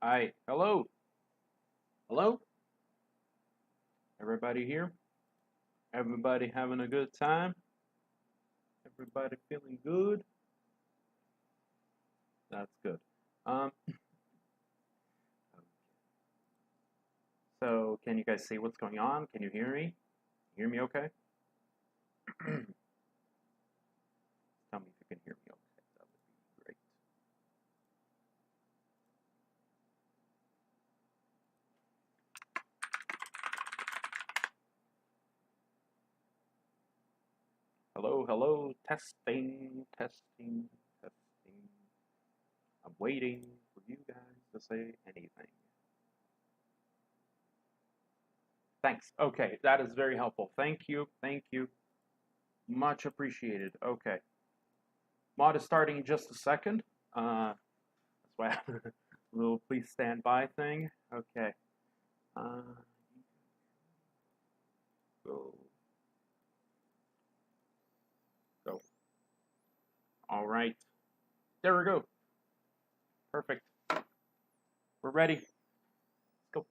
Hi, hello, hello, everybody here? Everybody having a good time? Everybody feeling good? That's good. Um, so can you guys see what's going on? Can you hear me? Hear me okay? Tell me if you can hear me okay. That would be great. Hello, hello, testing, testing, testing. I'm waiting for you guys to say anything. Thanks. Okay, that is very helpful. Thank you, thank you. Much appreciated. Okay. Mod is starting in just a second. That's why I have a little please stand by thing. Okay. Uh, go. Go. All right. There we go. Perfect. We're ready. Let's go.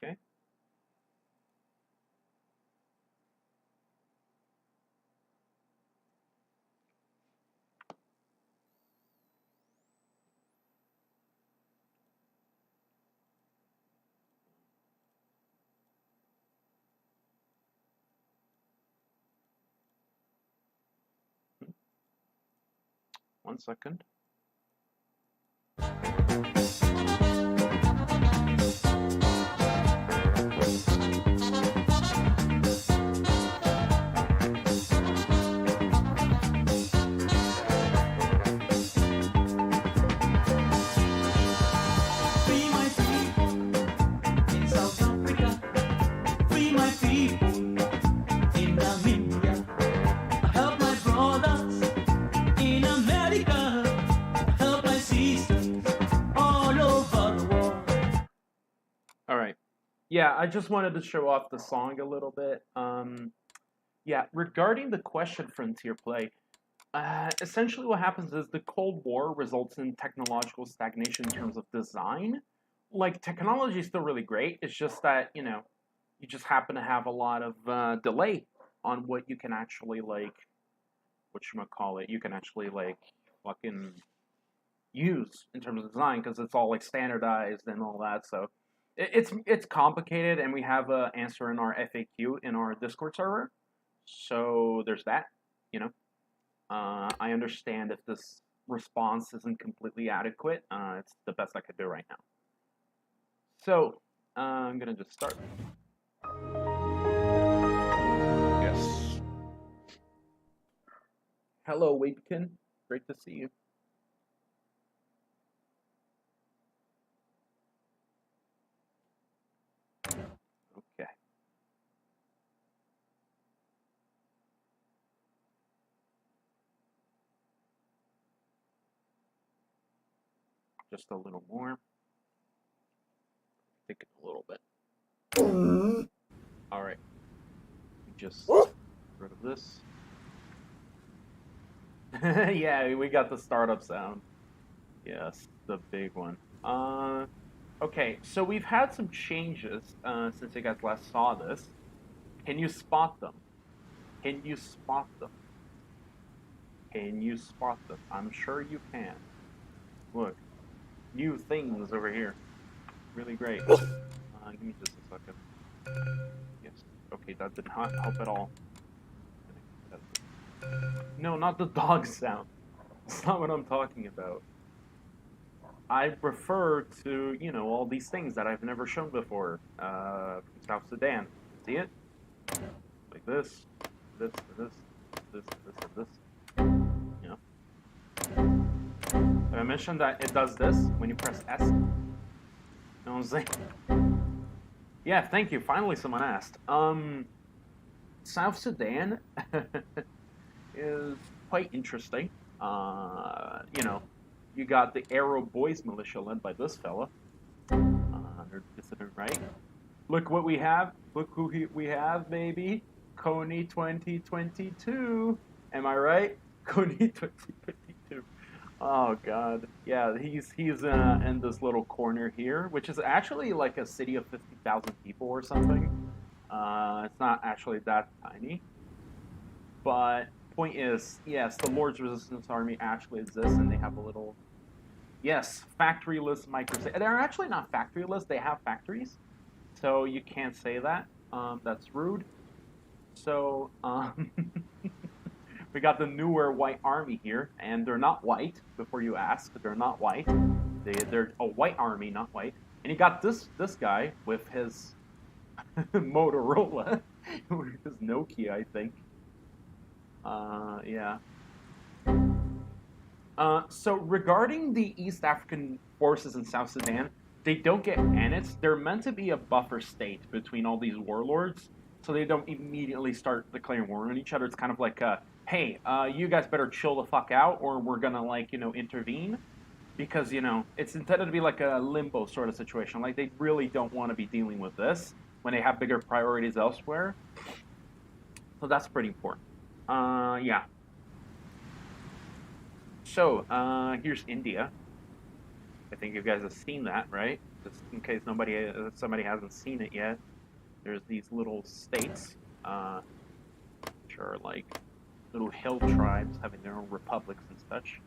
Okay. One second. Yeah, I just wanted to show off the song a little bit. Yeah, regarding the question frontier play, essentially what happens is the Cold War results in technological stagnation in terms of design. Like, technology is still really great. It's just that, you just happen to have a lot of delay on what you can actually, like, whatchamacallit, you can actually, like, fucking use in terms of design because it's all, like, standardized and all that, so it's complicated, and we have an answer in our FAQ in our Discord server. So there's that. You know, I understand if this response isn't completely adequate. It's the best I could do right now. So I'm gonna just start. Yes. Hello, Waitkin. Great to see you. Okay. Just a little more. Thicken a little bit. All right. Just get rid of this. Yeah, we got the startup sound. Yes, the big one. Okay, so we've had some changes since you guys last saw this. Can you spot them? Can you spot them? Can you spot them? I'm sure you can. Look, new things over here. Really great. Give me just a second. Yes. Okay, that did not help at all. No, not the dog sound. That's not what I'm talking about. I refer to, all these things that I've never shown before. South Sudan. See it? Like this, this, this, this, this, this. You know? I mentioned that it does this when you press S. You know what I'm saying? Yeah, thank you. Finally someone asked. South Sudan is quite interesting. You got the Arrow Boys militia led by this fella. They're dissident right. Look what we have. Look who we have, baby. Coney 2022. Am I right? Coney 2022. Oh God, yeah, he's in this little corner here, which is actually like a city of 50,000 people or something. It's not actually that tiny, but point is, yes, the Lord's Resistance Army actually exists, and they have a little, yes, factoryless micro. They're actually not factoryless; they have factories, so you can't say that. That's rude. So, we got the newer white army here, and they're not white. Before you ask, they're not white. They're a white army, not white. And you got this guy with his Motorola, his Nokia, I think. Yeah. So regarding the East African forces in South Sudan, they don't get annexed. They're meant to be a buffer state between all these warlords, so they don't immediately start declaring war on each other. It's kind of like, hey, you guys better chill the fuck out, or we're gonna like intervene, because it's intended to be like a limbo sort of situation. Like they really don't want to be dealing with this when they have bigger priorities elsewhere. So that's pretty important. Yeah. So here's India. I think you guys have seen that, right? Just in case somebody hasn't seen it yet. There's these little states, which are like little hill tribes having their own republics and such.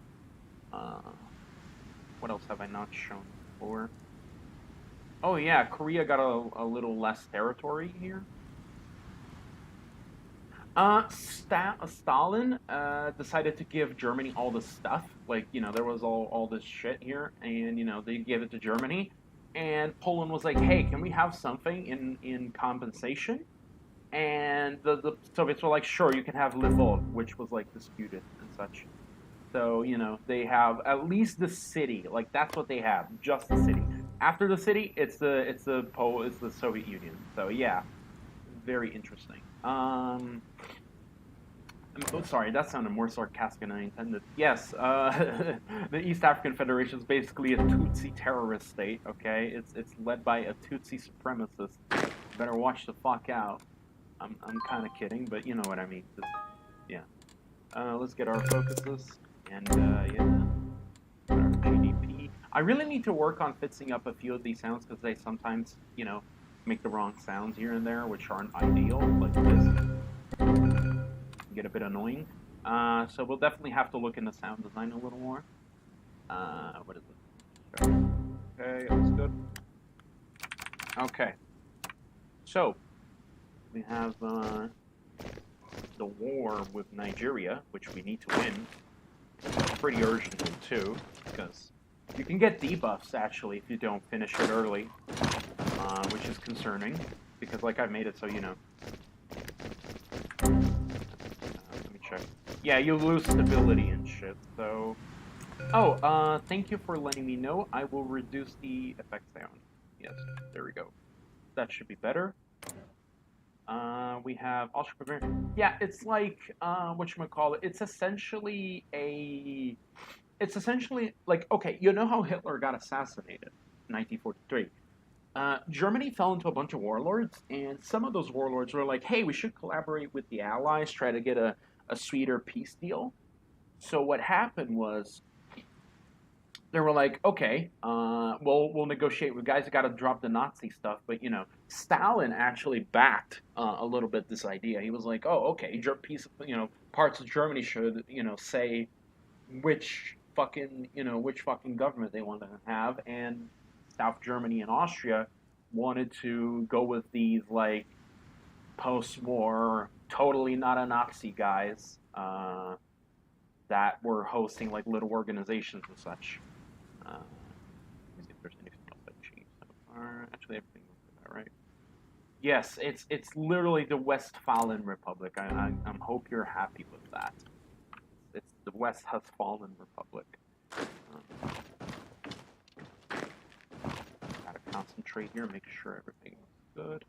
What else have I not shown before? Oh yeah, Korea got a little less territory here. Stalin decided to give Germany all this stuff. Like, there was all this shit here, and they gave it to Germany, and Poland was like, "Hey, can we have something in compensation?" And the Soviets were like, "Sure, you can have Lvov," which was like disputed and such. So they have at least the city. Like that's what they have, just the city. After the city, it's the Soviet Union. So yeah, very interesting. I'm sorry, that sounded more sarcastic than I intended. Yes, the East African Federation is basically a Tutsi terrorist state. Okay, it's led by a Tutsi supremacist. You better watch the fuck out. I'm kind of kidding, but you know what I mean. Just, yeah. Let's get our focuses and yeah, our GDP. I really need to work on fixing up a few of these sounds because they sometimes make the wrong sounds here and there, which aren't ideal, like this. Get a bit annoying. So we'll definitely have to look into sound design a little more. What is it? Okay, that's good. Okay. So we have the war with Nigeria, which we need to win pretty urgently too, because you can get debuffs actually if you don't finish it early, which is concerning because like I've made it so yeah, you lose stability and shit, so... Oh, thank you for letting me know. I will reduce the effects down. Yes, there we go. That should be better. We have ultra... Yeah, it's like, whatchamacallit, it's essentially like, okay, you know how Hitler got assassinated in 1943? Germany fell into a bunch of warlords, and some of those warlords were like, hey, we should collaborate with the Allies, try to get a sweeter peace deal. So what happened was they were like, okay, we'll negotiate with guys that got to drop the Nazi stuff. But Stalin actually backed a little bit this idea. He was like, oh, okay, parts of Germany should say which fucking government they want to have, and South Germany and Austria wanted to go with these like post-war, totally not a Nazi guys. That were hosting like little organizations and such. Let me see if there's anything else that changed so far. Actually, everything looks about right. Yes, it's literally the Westphalian Republic. I hope you're happy with that. It's the Westphalian Republic. Gotta concentrate here, make sure everything looks good.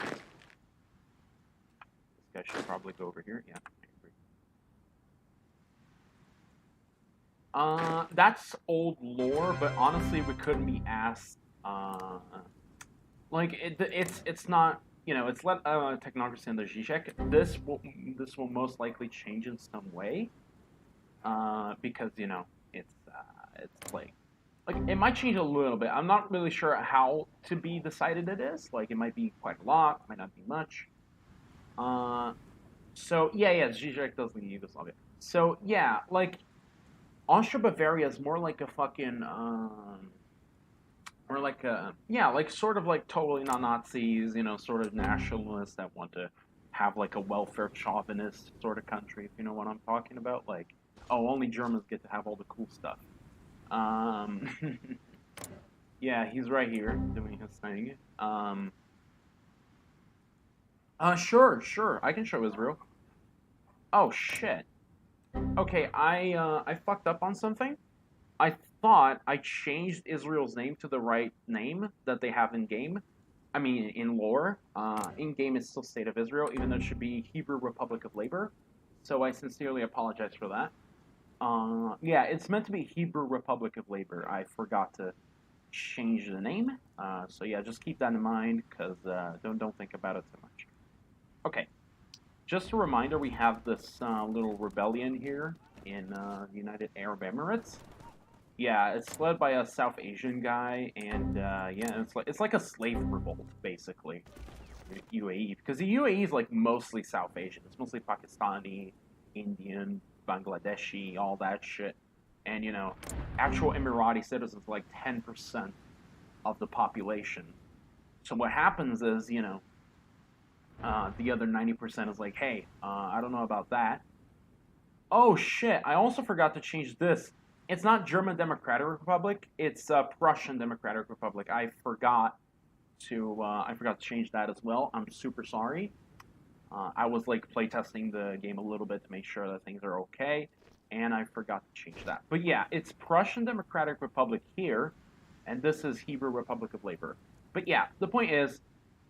This guy should probably go over here. Yeah. That's old lore, but honestly, we couldn't be asked. Like it's not. It's let technocracy under Zizek. This will most likely change in some way. Because it's like it might change a little bit. I'm not really sure how to be decided it is. Like it might be quite a lot, might not be much. Uh, so yeah, Zizek does lead Yugoslavia. So yeah, like Austria-Bavaria is more like a fucking or like a yeah, like sort of like totally not Nazis, sort of nationalists that want to have like a welfare chauvinist sort of country, if you know what I'm talking about. Like, oh, only Germans get to have all the cool stuff. Um, yeah, he's right here doing his thing. Sure, I can show Israel. Oh shit. Okay, I fucked up on something. I thought I changed Israel's name to the right name that they have in game. I mean, in lore. In game, it's still State of Israel, even though it should be Hebrew Republic of Labor. So I sincerely apologize for that. Yeah, it's meant to be Hebrew Republic of Labor. I forgot to change the name. So yeah, just keep that in mind, because don't think about it too much. Okay, just a reminder, we have this little rebellion here in the United Arab Emirates. Yeah, it's led by a South Asian guy, and yeah, it's like a slave revolt basically. UAE, because the UAE is like mostly South Asian. It's mostly Pakistani, Indian, Bangladeshi, all that shit, and actual Emirati citizens like 10% of the population. So what happens is, the other 90% is like, hey, I don't know about that. Oh shit! I also forgot to change this. It's not German Democratic Republic. It's Prussian Democratic Republic. I forgot to change that as well. I'm super sorry. I was like playtesting the game a little bit to make sure that things are okay, and I forgot to change that. But yeah, it's Prussian Democratic Republic here, and this is Hebrew Republic of Labor. But yeah, the point is,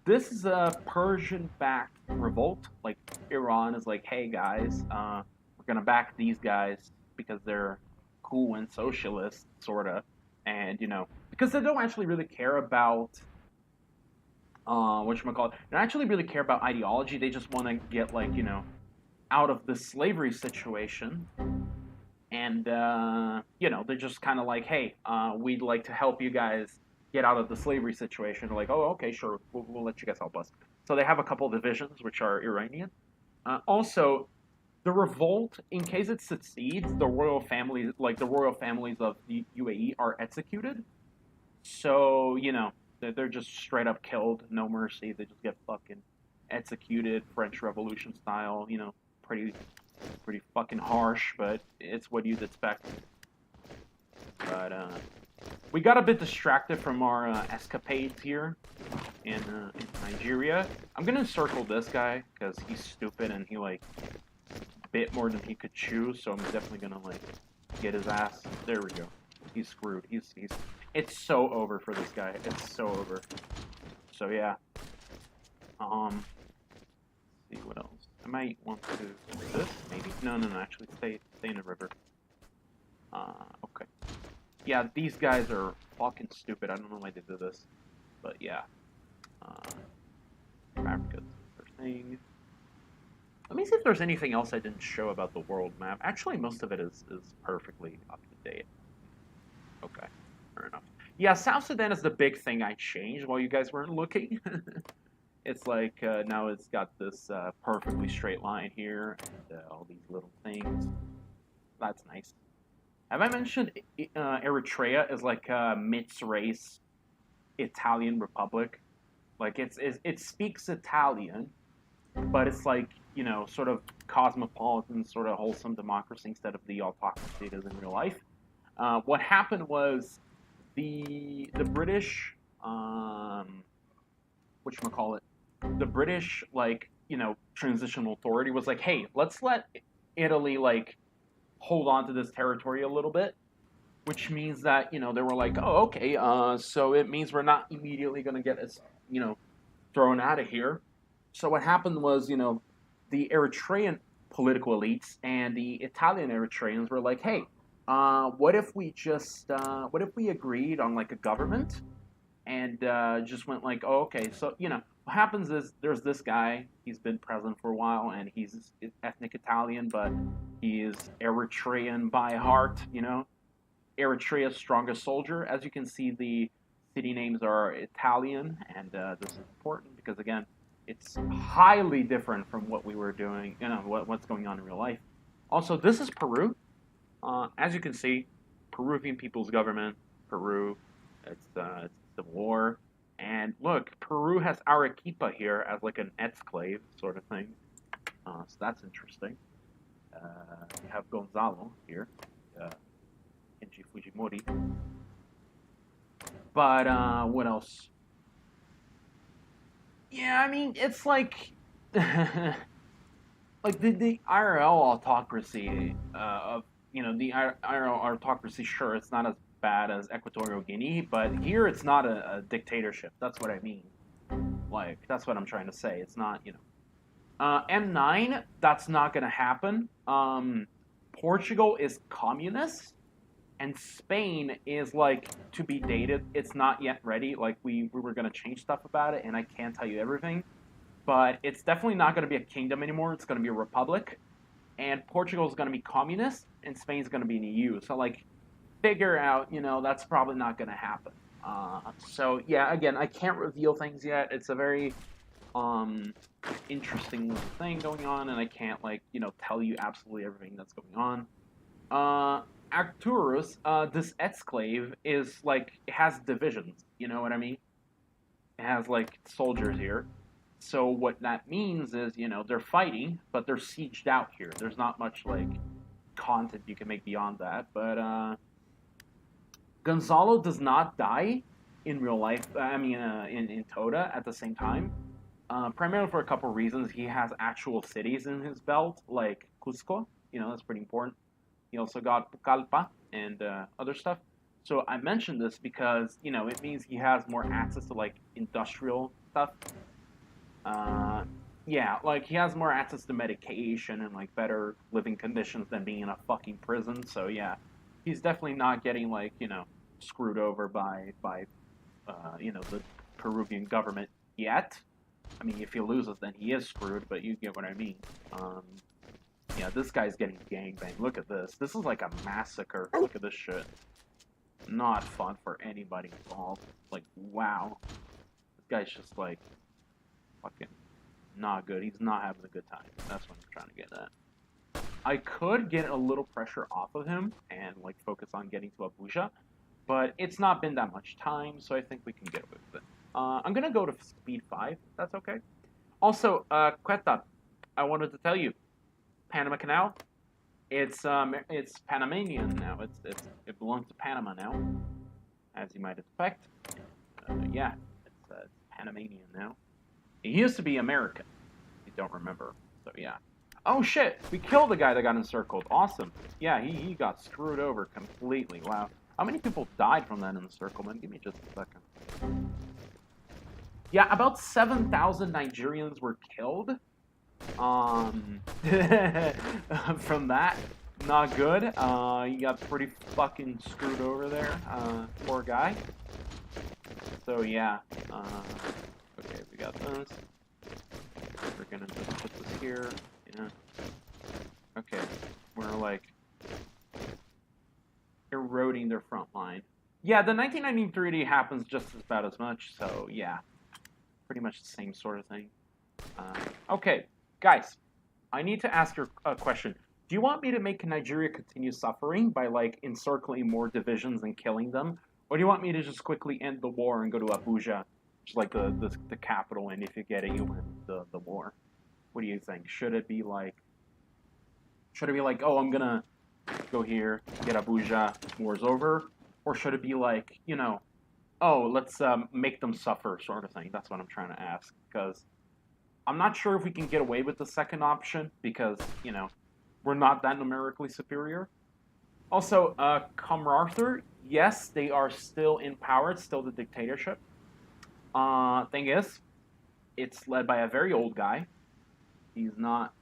this is a Persian-backed revolt. Like Iran is like, hey guys, we're gonna back these guys because they're cool and socialist, sorta, and because they don't actually really care about whatchamacallit, they don't actually really care about ideology. They just want to get like out of the slavery situation, and they're just kind of like, hey, we'd like to help you guys get out of the slavery situation. They're like, oh, okay, sure, we'll let you guys help us. So they have a couple of divisions which are Iranian. Also, the revolt, in case it succeeds, the royal families of the UAE are executed. So they're just straight up killed, no mercy. They just get fucking executed, French Revolution style. Pretty fucking harsh, but it's what you'd expect. But we got a bit distracted from our escapades here in Nigeria. I'm gonna encircle this guy because he's stupid and he like bit more than he could chew. So I'm definitely gonna like get his ass. There we go. He's screwed. He's. It's so over for this guy. It's so over. So yeah. Let's see what else. I might want to do this, maybe. No. Actually, stay in the river. Okay. Yeah, these guys are fucking stupid. I don't know why they do this, but yeah. Africa's the first thing. Let me see if there's anything else I didn't show about the world map. Actually, most of it is perfectly up to date. Okay, fair enough. Yeah, South Sudan is the big thing I changed while you guys weren't looking. It's like now it's got this perfectly straight line here and all these little things. That's nice. Have I mentioned Eritrea is like a mixed race Italian republic? Like it speaks Italian, but it's like sort of cosmopolitan, sort of wholesome democracy instead of the autocracy it is in real life. What happened was the British, whatchamacallit, the British transitional authority was like, hey, let's let Italy like hold on to this territory a little bit, which means that they were like, oh, okay, so it means we're not immediately going to get us thrown out of here. So what happened was the Eritrean political elites and the Italian Eritreans were like, hey, What if we just, what if we agreed on like a government and just went like, oh, okay, so what happens is there's this guy. He's been president for a while, and he's ethnic Italian, but he is Eritrean by heart. Eritrea's strongest soldier. As you can see, the city names are Italian, and this is important because again, it's highly different from what we were doing. What's going on in real life. Also, this is Peru. As you can see, Peruvian People's Government, Peru. It's civil war, and look, Peru has Arequipa here as like an exclave sort of thing. So that's interesting. You have Gonzalo here, Kenji Fujimori. But what else? Yeah, I mean, it's like like the IRL autocracy of the IRL autocracy. Sure, it's not as bad as Equatorial Guinea, but here it's not a dictatorship. That's what I mean. Like that's what I'm trying to say. It's not M9. That's not gonna happen. Portugal is communist, and Spain is like to be dated. It's not yet ready. Like we were gonna change stuff about it, and I can't tell you everything. But it's definitely not going to be a kingdom anymore. It's going to be a republic, and Portugal is going to be communist, and Spain's going to be in the EU. So like, figure out, that's probably not going to happen. So yeah, again, I can't reveal things yet. It's a very interesting little thing going on, and I can't like tell you absolutely everything that's going on. Arcturus, this exclave is like it has divisions. You know what I mean? It has like soldiers here. So what that means is, they're fighting, but they're sieged out here. There's not much like content you can make beyond that. But Gonzalo does not die in real life. I mean, in Toda at the same time. Primarily for a couple of reasons. He has actual cities in his belt, like Cusco. That's pretty important. He also got Pucallpa and other stuff. So I mentioned this because it means he has more access to like industrial stuff. Yeah, like he has more access to medication and like better living conditions than being in a fucking prison. So yeah, he's definitely not getting like screwed over by the Peruvian government yet. I mean, if he loses, then he is screwed. But you get what I mean. Yeah, this guy's getting gangbanged. Look at this. This is like a massacre. Look at this shit. Not fun for anybody involved. Like, wow, this guy's just like. Fucking not good. He's not having a good time. That's what I'm trying to get at. I could get a little pressure off of him and like focus on getting to Abuja, but it's not been that much time, so I think we can get away with it. I'm gonna go to speed 5. That's okay. Also, Quetta, I wanted to tell you, Panama Canal, it's Panamanian now. It belongs to Panama now, as you might expect. Yeah, it's Panamanian now. He used to be American, if you don't remember. So yeah. Oh shit! We killed the guy that got encircled. Awesome. Yeah, he got screwed over completely. Wow. How many people died from that encirclement? Give me just a second. Yeah, about 7,000 Nigerians were killed. From that. Not good. He got pretty fucking screwed over there. Poor guy. So yeah. Okay, we got this. We're gonna just put this here. Yeah. Okay. We're like eroding their front line. Yeah, the 1993 happens just about as much, so yeah. Pretty much the same sort of thing. Okay, guys. I need to ask you a question. Do you want me to make Nigeria continue suffering by like encircling more divisions and killing them? Or do you want me to just quickly end the war and go to Abuja? Which is like the capital, and if you get it, you win the war. What do you think? Should it be like, oh, I'm gonna go here, get Abuja, war's over? Or should it be like, oh, let's make them suffer sort of thing? That's what I'm trying to ask. Because I'm not sure if we can get away with the second option, because, we're not that numerically superior. Also, Arthur, yes, they are still in power. It's still the dictatorship. Thing is, it's led by a very old guy. He's not,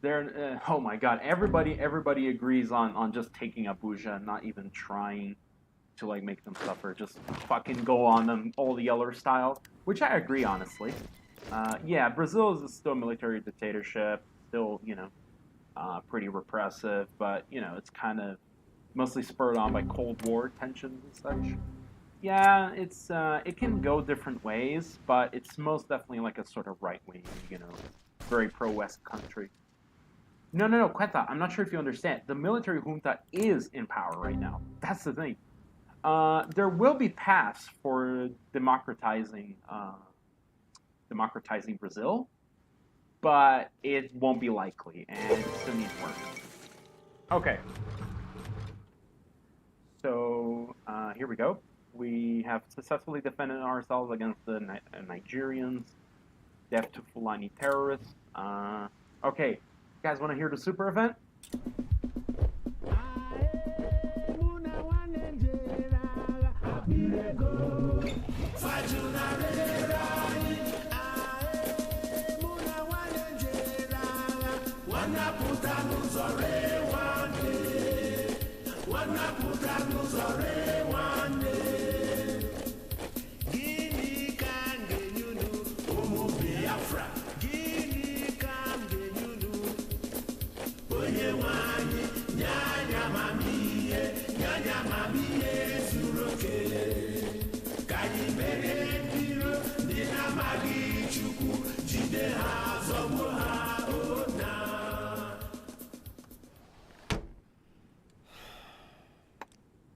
oh my god, everybody agrees on just taking Abuja and not even trying to like make them suffer. Just fucking go on them all the other style, which I agree honestly. Yeah, Brazil is still a military dictatorship, still pretty repressive, but it's kind of mostly spurred on by Cold War tensions and such. Yeah, it can go different ways, but it's most definitely like a sort of right wing, very pro West country. No, no, no, Queta, I'm not sure if you understand. The military junta is in power right now. That's the thing. There will be paths for democratizing Brazil, but it won't be likely, and it still needs work. Okay, so here we go. We have successfully defended ourselves against the Nigerians, death to Fulani terrorists. Okay, you guys want to hear the super event?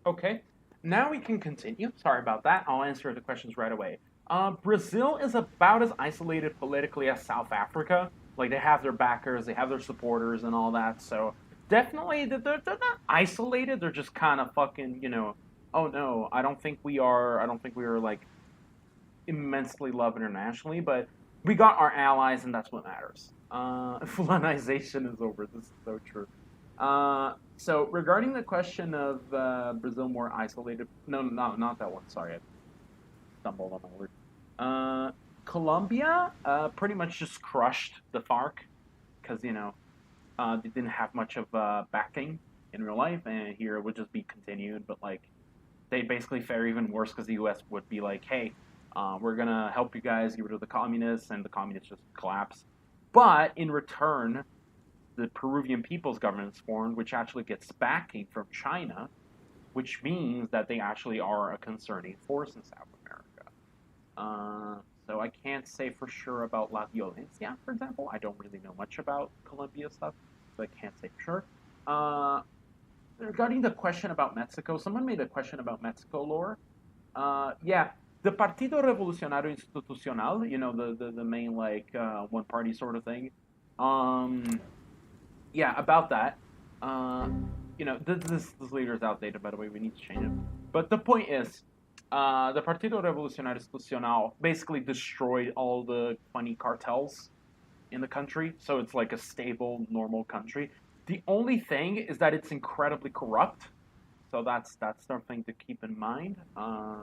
Okay, now we can continue. Sorry about that. I'll answer the questions right away. Brazil is about as isolated politically as South Africa. Like, they have their backers, they have their supporters, and all that. So definitely, they're not isolated. They're just kind of fucking, oh no, I don't think we are. I don't think we are like immensely loved internationally, but we got our allies, and that's what matters. Fulanization is over. This is so true. So regarding the question of Brazil more isolated, no, not that one. Sorry, I stumbled on my word. Colombia pretty much just crushed the FARC because they didn't have much of backing in real life, and here it would just be continued. But like they basically fare even worse because the U.S. would be like, hey, we're gonna help you guys get rid of the communists, and the communists just collapse. But in return, the Peruvian People's Government is formed, which actually gets backing from China, which means that they actually are a concerning force in South America. So I can't say for sure about La Violencia, for example. I don't really know much about Colombia stuff, so I can't say for sure. Regarding the question about Mexico, someone made a question about Mexico lore. Yeah, the Partido Revolucionario Institucional, the main like one party sort of thing. Yeah, about that. This leader is outdated, by the way. We need to change it. But the point is, the Partido Revolucionario Institucional basically destroyed all the funny cartels in the country, so it's like a stable, normal country. The only thing is that it's incredibly corrupt, so that's something to keep in mind.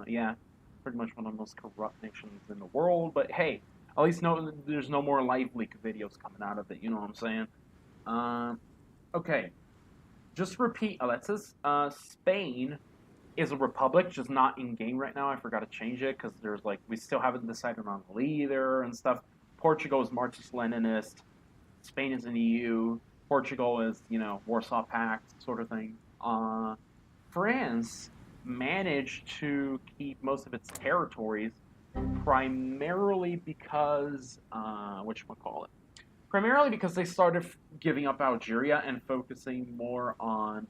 Yeah, pretty much one of the most corrupt nations in the world. But hey, at least there's no more live leak videos coming out of it. You know what I'm saying? Okay, just repeat, Alexis. Spain is a republic, just not in game right now. I forgot to change it because there's we still haven't decided on the leader and stuff. Portugal is Marxist-Leninist. Spain is in the EU. Portugal is, Warsaw Pact sort of thing. France managed to keep most of its territories primarily because, primarily because they started giving up Algeria and focusing more on,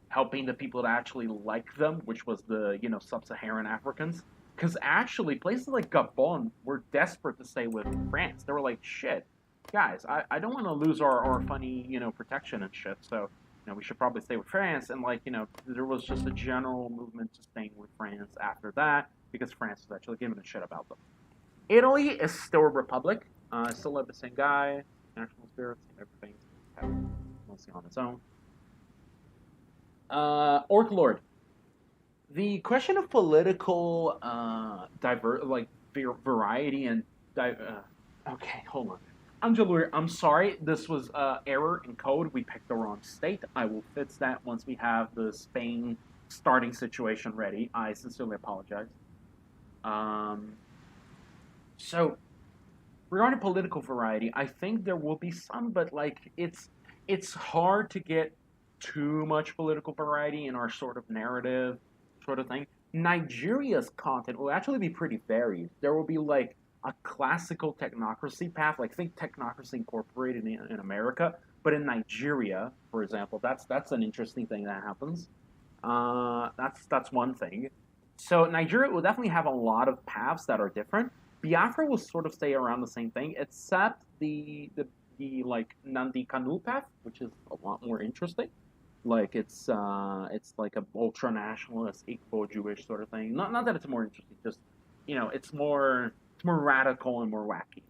helping the people that actually like them, which was the, sub-Saharan Africans. Because actually, places like Gabon were desperate to stay with France. They were like, shit, guys, I don't want to lose our funny, protection and shit, so, we should probably stay with France. And, there was just a general movement to staying with France after that, because France was actually giving a shit about them. Italy is still a republic. Still led the same guy, national spirits, everything, mostly on its own. Orc Lord. The question of political variety and okay, hold on. Angelou, I'm sorry. This was error in code. We picked the wrong state. I will fix that once we have the Spain starting situation ready. I sincerely apologize. Um, so regarding political variety, I think there will be some, but like it's hard to get too much political variety in our sort of narrative sort of thing. Nigeria's content will actually be pretty varied. There will be like a classical technocracy path, like think technocracy incorporated in America, but in Nigeria, for example, that's an interesting thing that happens. That's one thing. So Nigeria will definitely have a lot of paths that are different. Biafra will sort of stay around the same thing, except the like Nandi Kanu path, which is a lot more interesting. Like it's like a ultra nationalist, equal Jewish sort of thing. Not that it's more interesting, just it's more radical and more wacky.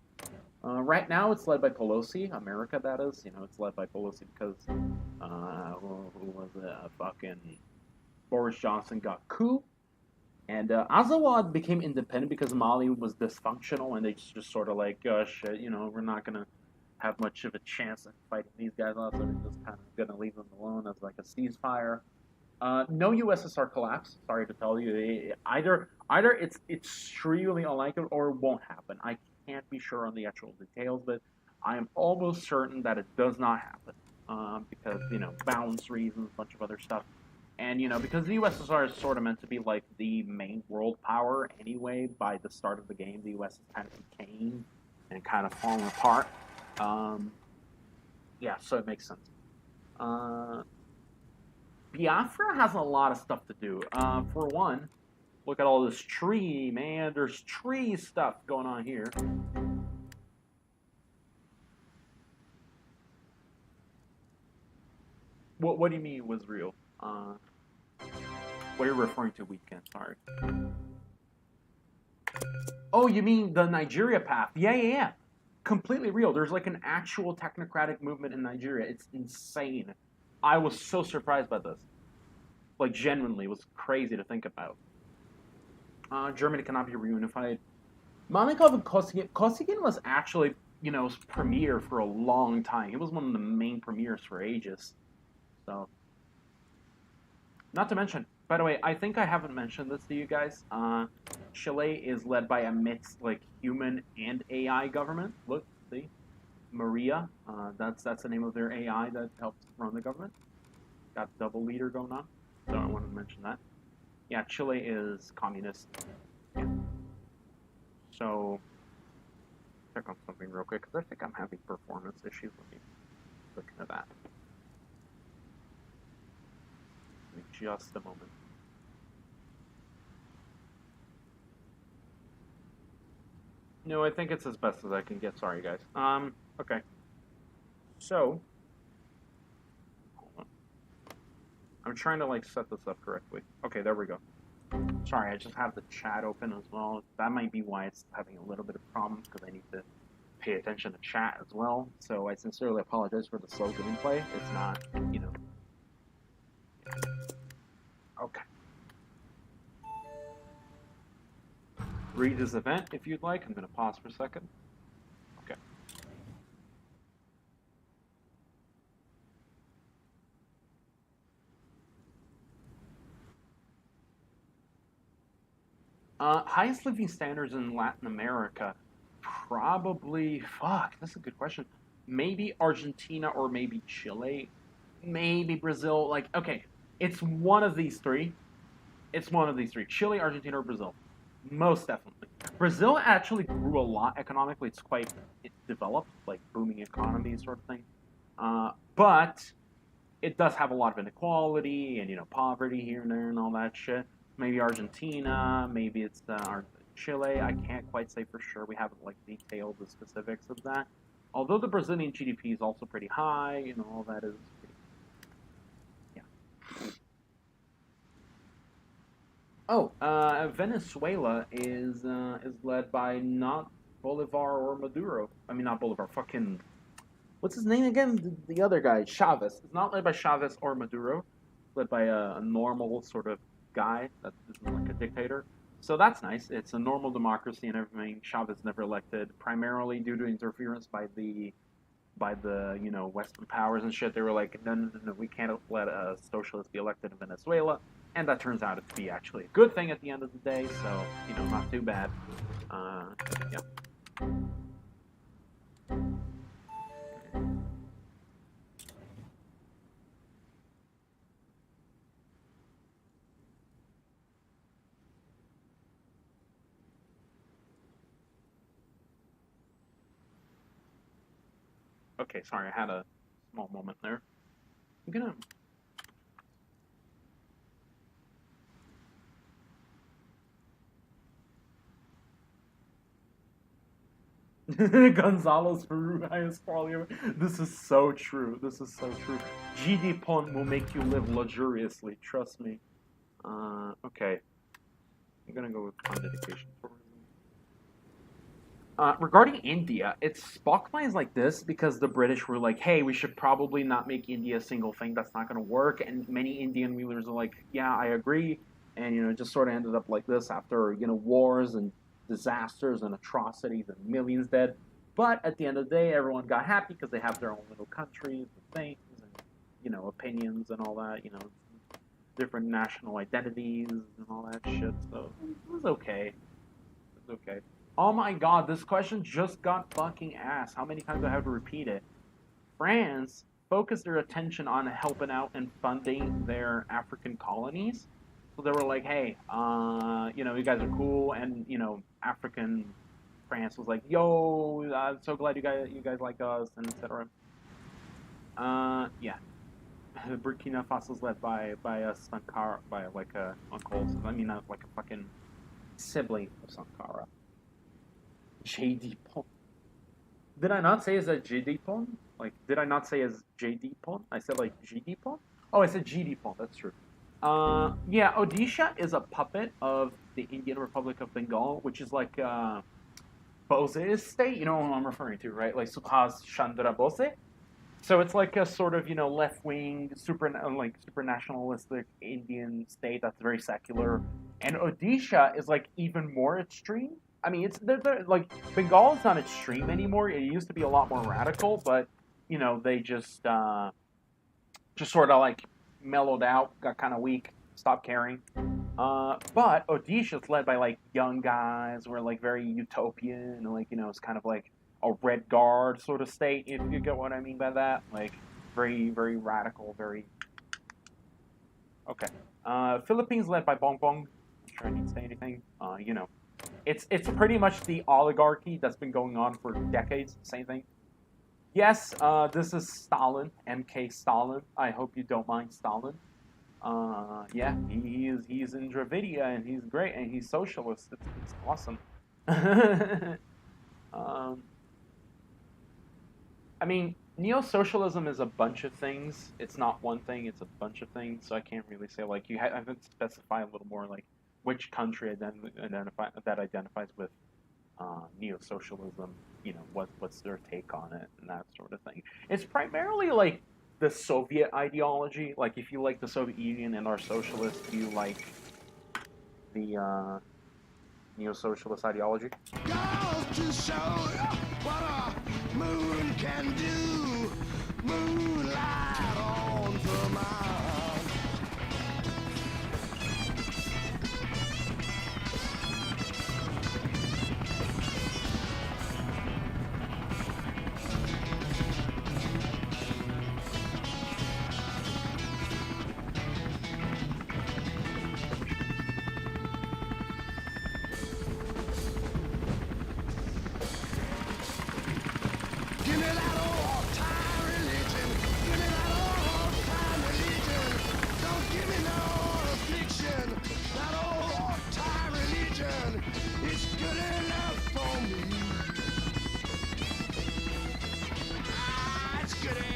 Right now, it's led by Pelosi, America. That is, it's led by Pelosi because who was it? Fucking Boris Johnson got coup, and Azawad became independent because Mali was dysfunctional, and they just sort of like, oh shit, we're not gonna have much of a chance at fighting these guys off, so we're just kind of gonna leave them alone as like a ceasefire. No USSR collapse. Sorry to tell you, either it's extremely unlikely or it won't happen. I can't be sure on the actual details, but I am almost certain that it does not happen because balance reasons, a bunch of other stuff. And because the USSR is sort of meant to be like the main world power anyway, by the start of the game, the US is kind of decaying and kind of falling apart. Um, yeah, so it makes sense. Uh, Biafra has a lot of stuff to do. For one, look at all this tree, man. There's tree stuff going on here. What do you mean it was real? What are you referring to, weekend? Sorry. Oh, you mean the Nigeria path? Yeah, yeah, yeah. Completely real. There's like an actual technocratic movement in Nigeria. It's insane. I was so surprised by this. Like, genuinely, it was crazy to think about. Germany cannot be reunified. Manikov and Kosygin was actually, premier for a long time. He was one of the main premiers for ages. So, not to mention, by the way, I think I haven't mentioned this to you guys. Chile is led by a mixed, like, human and AI government. Look, see? Maria, that's the name of their AI that helps run the government. Got double leader going on. So I wanted to mention that. Yeah, Chile is communist. Yeah. So, check on something real quick, because I think I'm having performance issues. Let me look into that. Give me just a moment. No, I think it's as best as I can get. Sorry, guys. Okay. So, I'm trying to like set this up correctly. Okay, there we go. Sorry, I just have the chat open as well. That might be why it's having a little bit of problems because I need to pay attention to chat as well. So I sincerely apologize for the slow gameplay. It's not, Okay. Read this event if you'd like. I'm going to pause for a second. Okay. Highest living standards in Latin America, probably. Fuck, that's a good question. Maybe Argentina or maybe Chile, maybe Brazil. Like, okay, it's one of these three. It's one of these three: Chile, Argentina, or Brazil. Most definitely. Brazil actually grew a lot economically. It's developed, like booming economy sort of thing. But it does have a lot of inequality and poverty here and there and all that shit. Maybe Argentina, maybe it's Chile. I can't quite say for sure. We haven't like detailed the specifics of that. Although the Brazilian GDP is also pretty high, all that is pretty, yeah. Oh, Venezuela is led by not Bolivar or Maduro. I mean, not Bolivar. Fucking, what's his name again? The other guy, Chavez. It's not led by Chavez or Maduro. It's led by a normal sort of guy that isn't like a dictator. So that's nice. It's a normal democracy and everything. Chavez never elected, primarily due to interference by the Western powers and shit. They were like, no, no, no, no, we can't let a socialist be elected in Venezuela, and that turns out to be actually a good thing at the end of the day. So not too bad. Uh, yeah. Okay, sorry, I had a small moment there. I'm gonna. Gonzalo's Peru highest quality. This is so true. This is so true. GD Pon will make you live luxuriously. Trust me. Okay. I'm gonna go with fund education. Regarding India, it sparked minds like this because the British were like, hey, we should probably not make India a single thing. That's not going to work. And many Indian rulers are like, yeah, I agree. And, it just sort of ended up like this after, wars and disasters and atrocities and millions dead. But at the end of the day, everyone got happy because they have their own little countries and things and, opinions and all that, different national identities and all that shit. So it was okay. It was okay. Oh my god, this question just got fucking ass. How many times do I have to repeat it? France focused their attention on helping out and funding their African colonies. So they were like, hey, you guys are cool, and African France was like, yo, I'm so glad you guys like us, and etc. Yeah. Burkina Faso's led by a Sankara, by like a uncle. I mean, not like a fucking sibling of Sankara. JD Pon. Did I not say as a JD Pon? Like, did I not say as JD Pon? I said like GD Pon? Oh, I said GD Pon. That's true. Yeah, Odisha is a puppet of the Indian Republic of Bengal, which is like Bose's state. You know what I'm referring to, right? Like Subhas Chandra Bose. So it's like a sort of left wing, super nationalistic Indian state that's very secular, and Odisha is like even more extreme. I mean, they're like Bengal is not extreme anymore. It used to be a lot more radical, but they just sort of like mellowed out, got kind of weak, stopped caring. But Odisha is led by like young guys who are like very utopian, and like it's kind of like a red guard sort of state, if you get what I mean by that. Like very, very radical, very okay. Philippines led by Bong Bong. I'm sure I need to say anything. It's pretty much the oligarchy that's been going on for decades. Same thing. Yes, this is Stalin, MK Stalin. I hope you don't mind Stalin. Yeah, he's in Dravidia and he's great and he's socialist. It's awesome. um, I mean, neo-socialism is a bunch of things. It's not one thing; it's a bunch of things. So I can't really say like I have to specify a little more like which country that identifies with neo-socialism. What's their take on it and that sort of thing. It's primarily like the Soviet ideology. Like if you like the Soviet Union and are socialist, do you like the neo-socialist ideology? Goes to show what a moon can do. Moonlight on the mind. Give me that old-time religion. Give me that old-time religion. Don't give me no fiction. That old-time religion is good enough for me. Ah, it's good enough.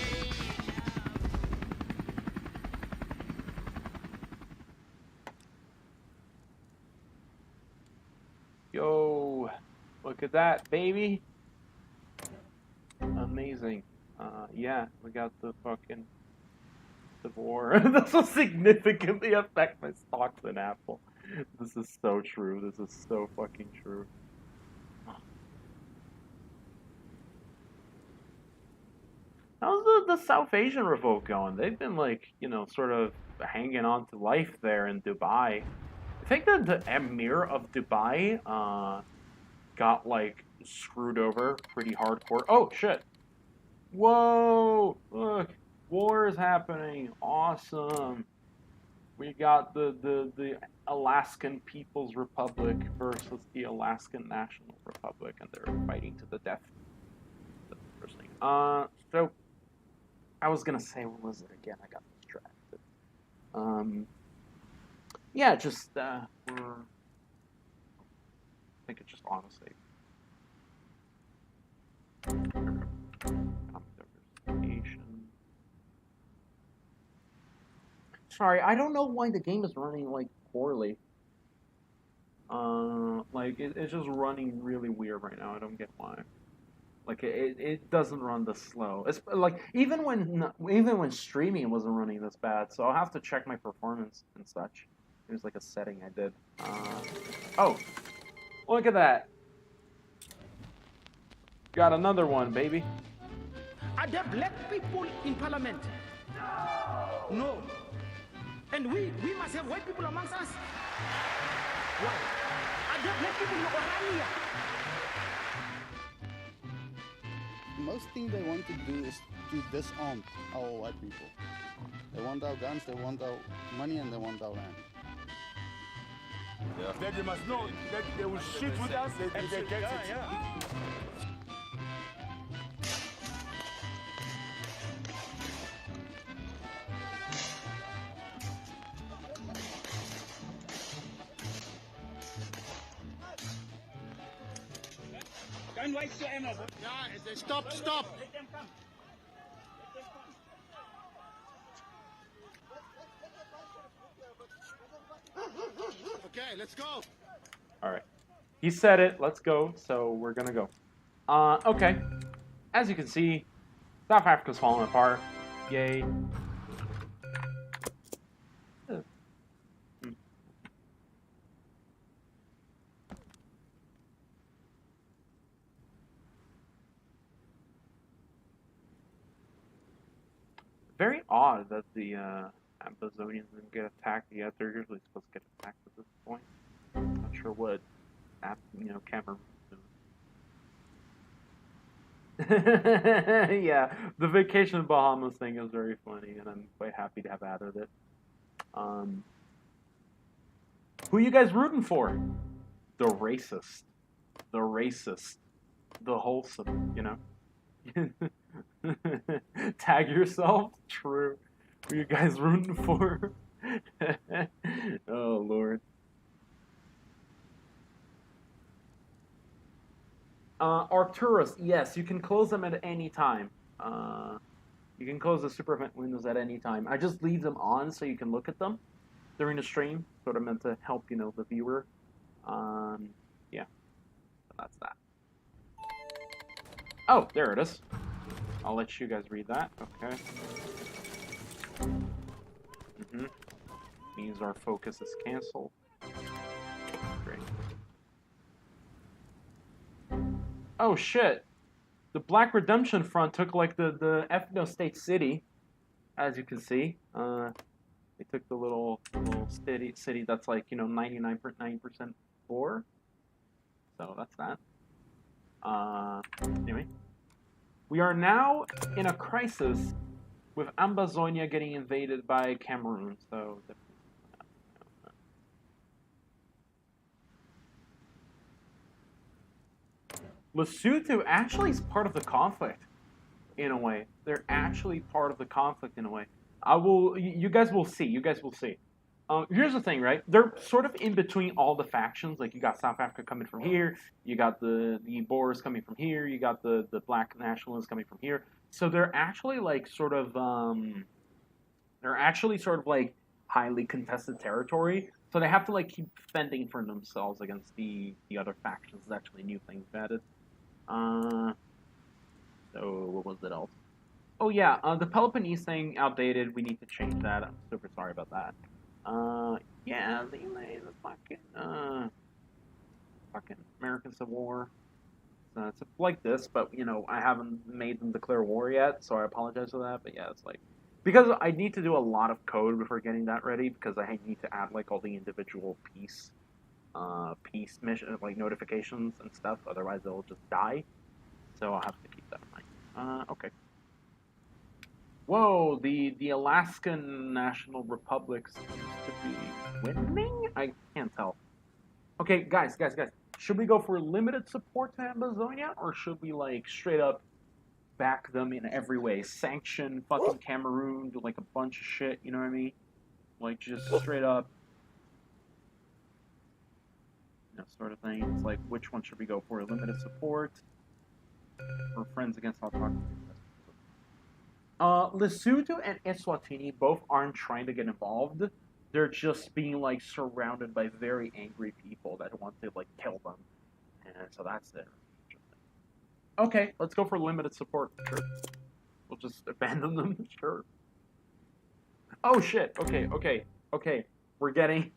Yo, look at that, baby. Amazing. Yeah, we got the fucking Civil War. This will significantly affect my stocks in Apple. This is so true. This is so fucking true. How's the South Asian revolt going? They've been like, sort of hanging on to life there in Dubai. I think that the Emir of Dubai got like screwed over pretty hardcore. Oh shit. Whoa! Look, war is happening. Awesome. We got the Alaskan People's Republic versus the Alaskan National Republic, and they're fighting to the death. That's interesting. So I was gonna say, what was it again? I got distracted. Yeah, just I think it's just honestly. Sorry, I don't know why the game is running like poorly. Like it's just running really weird right now. I don't get why. Like it doesn't run this slow. It's like even when streaming it wasn't running this bad. So I'll have to check my performance and such. There's like a setting I did. Oh, look at that. Got another one, baby. Are there black people in parliament? No. And we must have white people amongst us. Why? Are there black people in Orania? Most thing they want to do is to disarm our white people. They want our guns, they want our money, and they want our land. Yeah. Then they must know that they will shoot with us and they get it. Yeah. Don't waste your ammo. Yeah, stop. Let them come. Okay, let's go. All right. He said it. Let's go. So we're gonna go. Okay. As you can see, South Africa's falling apart. Yay. Very odd that the Ambazonians didn't get attacked yet. They're usually supposed to get attacked at this point. Not sure what, Cameroon is. Yeah, the vacation Bahamas thing is very funny, and I'm quite happy to have added it. Who you guys rooting for? The racist, the wholesome, Tag yourself. True. Who you guys rooting for? Oh Lord. Arcturus, yes, you can close them at any time. You can close the super event windows at any time. I just leave them on so you can look at them during the stream. Sort of meant to help, the viewer. Yeah. So that's that. Oh, there it is. I'll let you guys read that. Okay. Means our focus is canceled. Great. Oh shit! The Black Redemption Front took like the ethno-state city, as you can see. They took the little city that's like 99.9% poor. So that's that. Anyway. We are now in a crisis with Ambazonia getting invaded by Cameroon, so... Lesotho actually is part of the conflict, in a way. They're actually part of the conflict, in a way. You guys will see, here's the thing, right? They're sort of in between all the factions. Like, you got South Africa coming from here, you got the Boers coming from here, you got the black nationalists coming from here. So they're actually like like highly contested territory. So they have to like keep fending for themselves against the other factions. There's actually new things added. So what was it else? Oh yeah, the Peloponnese thing outdated. We need to change that. I'm super sorry about that. Yeah, the fucking American Civil War. It's like this, but I haven't made them declare war yet, so I apologize for that. But yeah, it's like because I need to do a lot of code before getting that ready because I need to add like all the individual peace mission like notifications and stuff. Otherwise, it'll just die. So I'll have to keep that in mind. Okay. Whoa, the Alaskan National Republic seems to be winning. I can't tell. Okay, guys. Should we go for limited support to Ambazonia, or should we like straight up back them in every way? Sanction fucking Cameroon, do like a bunch of shit. You know what I mean? Like just straight up, sort of thing. It's like which one should we go for? Limited support or friends against autocracy? Lesotho and Eswatini both aren't trying to get involved. They're just being like surrounded by very angry people that want to like kill them, and so that's it. Okay, let's go for limited support. Sure, we'll just abandon them. Sure. Oh shit. Okay. We're getting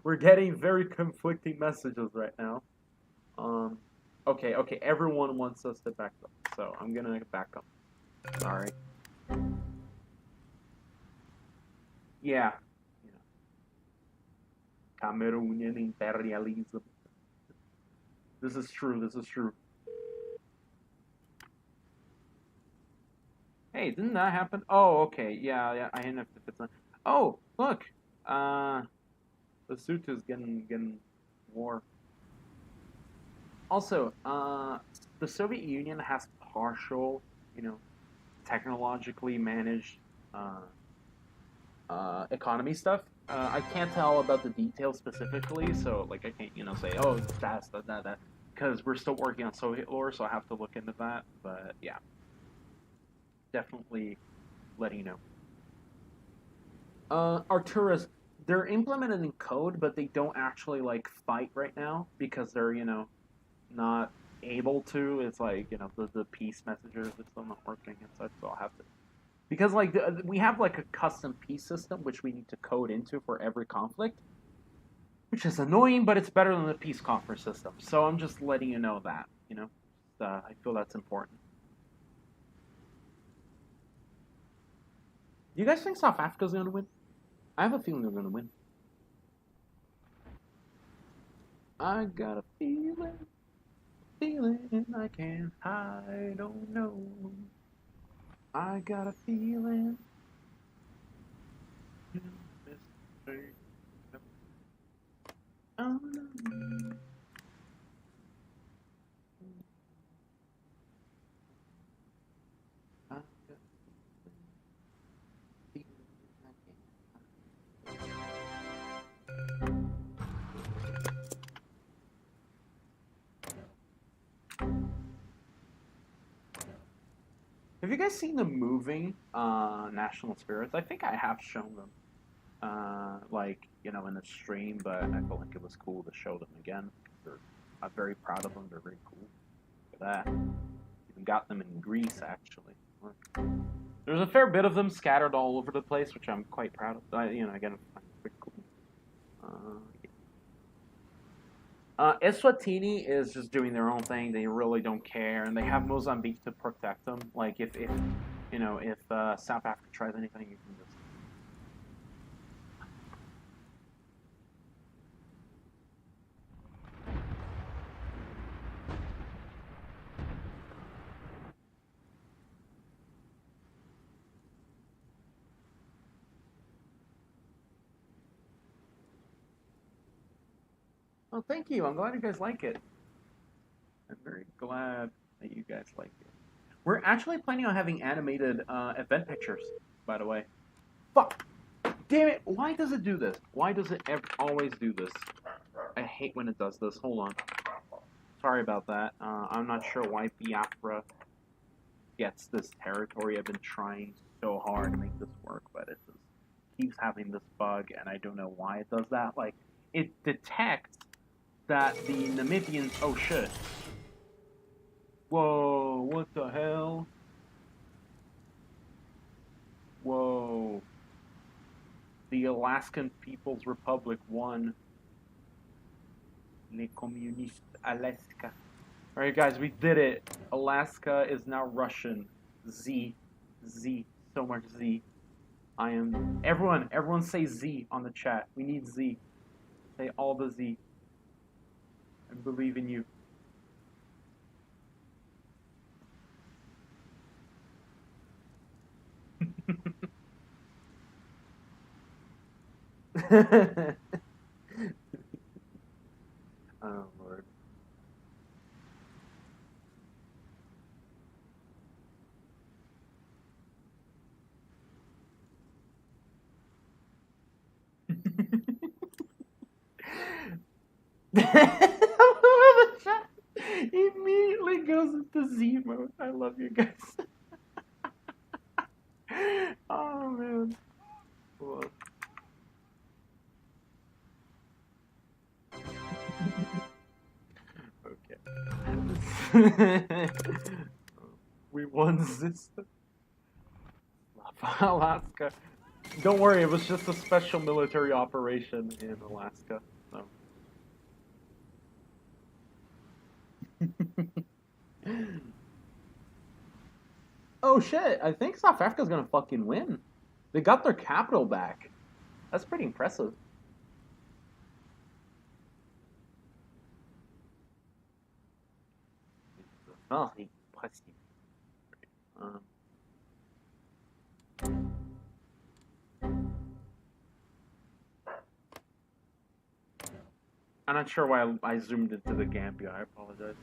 we're getting very conflicting messages right now. Okay. Everyone wants us to back them, so I'm gonna back them. Sorry. Yeah. Cameroonian imperialism. This is true. Hey, didn't that happen? Oh, okay. Yeah. I didn't have to fit that. Oh, look. Lesotho's getting war. Also, the Soviet Union has partial, technologically managed economy stuff. I can't tell about the details specifically, so like I can't say it's that because we're still working on Soviet lore, so I have to look into that. But yeah, definitely letting you know. Arturas, they're implemented in code, but they don't actually like fight right now because they're not able to. It's like the peace messages are still not working and such, so I'll have to. Because like we have like a custom peace system which we need to code into for every conflict, which is annoying, but it's better than the peace conference system. So I'm just letting you know that, I feel that's important. Do you guys think South Africa's going to win? I have a feeling they're going to win. I got a feeling I can't hide, don't know. I got a feeling. Oh, no. Have you guys seen the moving National Spirits? I think I have shown them, in the stream, but I felt like it was cool to show them again. I'm very proud of them. They're very cool. Look at that. Even got them in Greece, actually. Look. There's a fair bit of them scattered all over the place, which I'm quite proud of. Again, I find it pretty cool. Eswatini is just doing their own thing. They really don't care, and they have Mozambique to protect them. Like if South Africa tries anything, you can just. Oh, thank you. I'm glad you guys like it. I'm very glad that you guys like it. We're actually planning on having animated event pictures, by the way. Fuck! Damn it! Why does it do this? Why does it always do this? I hate when it does this. Hold on. Sorry about that. I'm not sure why Biafra gets this territory. I've been trying so hard to make this work, but it just keeps having this bug, and I don't know why it does that. Like, it detects that the Namibians... Oh, shit. Whoa, what the hell? Whoa. The Alaskan People's Republic won. Les communistes Alaska. Alright guys, we did it. Alaska is now Russian. Z. Z. So much Z. I am... Everyone say Z on the chat. We need Z. Say all the Z. I believe in you. Oh, Lord. The chat immediately goes into Z mode. I love you guys. Oh, man. Cool. Okay. We won this. Alaska. Don't worry, it was just a special military operation in Alaska. So. Oh shit, I think South Africa's gonna fucking win. They got their capital back. That's pretty impressive. Very impressive. I'm not sure why I zoomed into the Gambia. I apologize.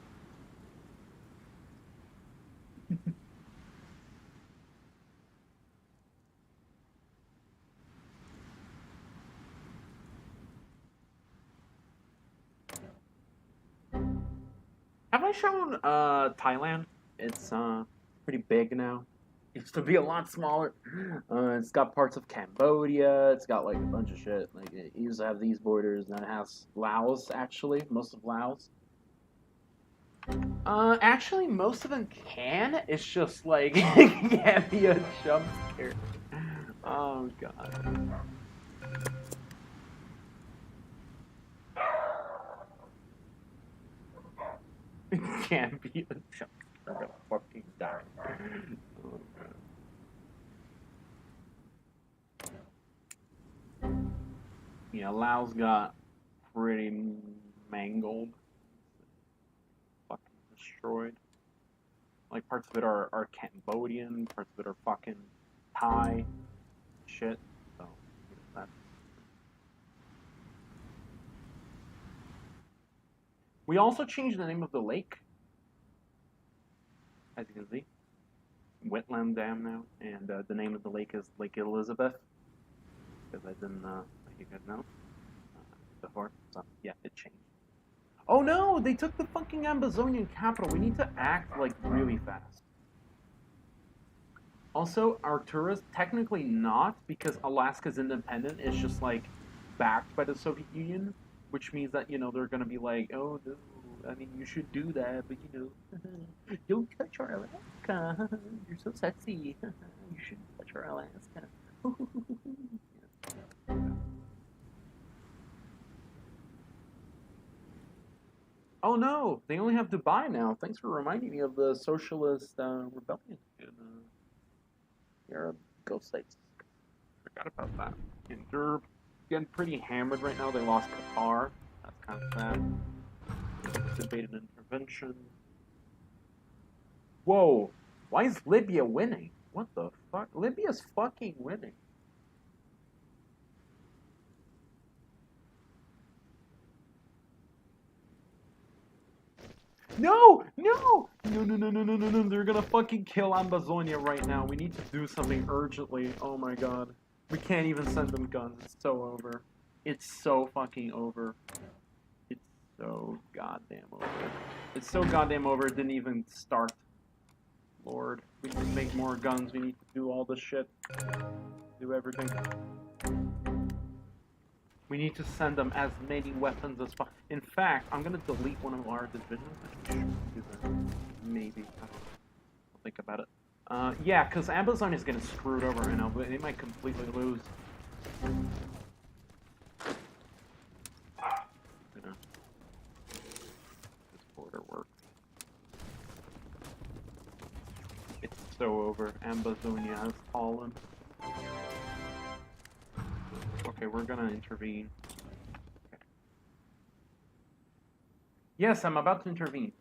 Have I shown Thailand? It's pretty big now. It used to be a lot smaller. It's got parts of Cambodia. It's got like a bunch of shit. Like it used to have these borders. Now it has Laos. Actually, most of Laos. Actually, most of them can. It's just like can't be a jump scare. Oh god. It can't be a jump. I'm gonna fucking die. Oh, God. Yeah, Laos got pretty mangled. Fucking destroyed. Like, parts of it are Cambodian, parts of it are fucking Thai. Shit. So, that's... We also changed the name of the lake. As you can see. Wetland Dam now. And the name of the lake is Lake Elizabeth. Because I didn't let you guys know before. So, yeah, it changed. Oh no! They took the fucking Ambazonian capital. We need to act, like, really fast. Also, Artura's technically not, because Alaska's independent. It's just, like, backed by the Soviet Union. Which means that, you know, they're gonna be like, oh no, I mean, you should do that, but you know, don't touch our Alaska. You're so sexy. You shouldn't touch our Alaska. Oh no, they only have Dubai now. Thanks for reminding me of the socialist rebellion in Arab Gulf states. Forgot about that. And they're getting pretty hammered right now. They lost Qatar. That's kind of sad. Debated intervention. Whoa! Why is Libya winning? What the fuck? Libya's fucking winning. No! No! No. They're gonna fucking kill Ambazonia right now. We need to do something urgently. Oh my god. We can't even send them guns. It's so over. It's so fucking over. It's so goddamn over. It's so goddamn over, it didn't even start. Lord. We need to make more guns. We need to do all this shit. Do everything. We need to send them as many weapons as possible. In fact, I'm gonna delete one of our divisions. Maybe. I'll think about it. Yeah, because Ambazonia is getting screwed over right now, but they might completely lose. This border work. It's so over. Ambazonia has fallen. Okay, we're gonna intervene. Okay. Yes, I'm about to intervene.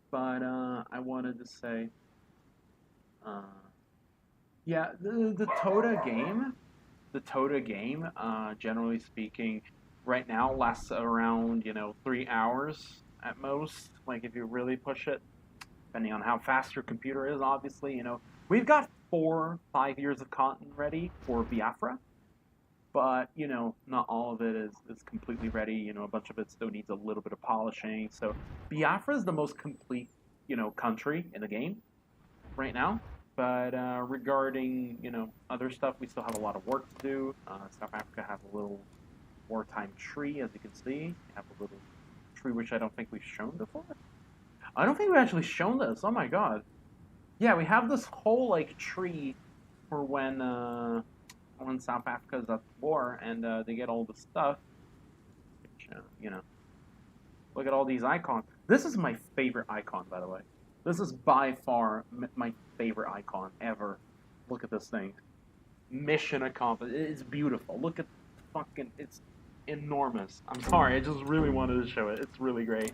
But I wanted to say, yeah, the Tota game, generally speaking, right now lasts around 3 hours at most. Like if you really push it, depending on how fast your computer is, obviously. We've got 4-5 years of content ready for Biafra, but not all of it is completely ready. A bunch of it still needs a little bit of polishing. So Biafra is the most complete country in the game right now. But regarding other stuff, we still have a lot of work to do. South Africa has a little wartime tree, as you can see. We have a little tree which I don't think we've shown before. I don't think we've actually shown this. Oh my god. Yeah, we have this whole like tree for when South Africa is at war and they get all the stuff. Which, look at all these icons. This is my favorite icon, by the way. This is by far my favorite icon ever. Look at this thing. Mission accomplished. It's beautiful. Look at it's enormous. I'm sorry, I just really wanted to show it. It's really great.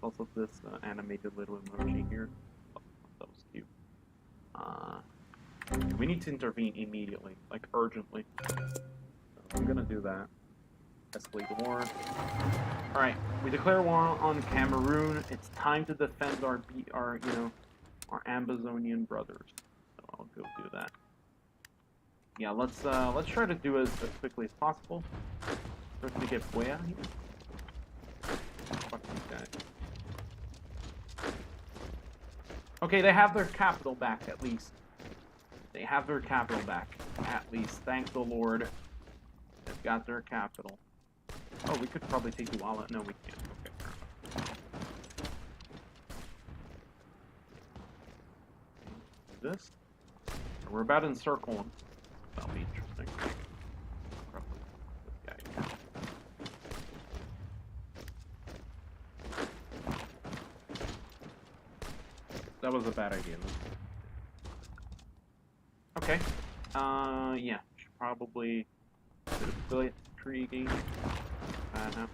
Also this animated little emoji here. Oh, that was cute. We need to intervene immediately, like urgently. So I'm gonna do that. Escalate the war. Alright, we declare war on Cameroon. It's time to defend our Ambazonian brothers. So I'll go do that. Yeah, let's try to do it as quickly as possible. First we get Buea here. Fuck these guys. Okay, they have their capital back at least. They have their capital back at least. Thank the Lord. They've got their capital. Oh, we could probably take Douala. No, we can't. Okay, fair enough. This. We're about to encircle them. That'll be interesting. Probably this guy. That was a bad idea. Okay. Yeah. Should probably do affiliate intriguing. That happens.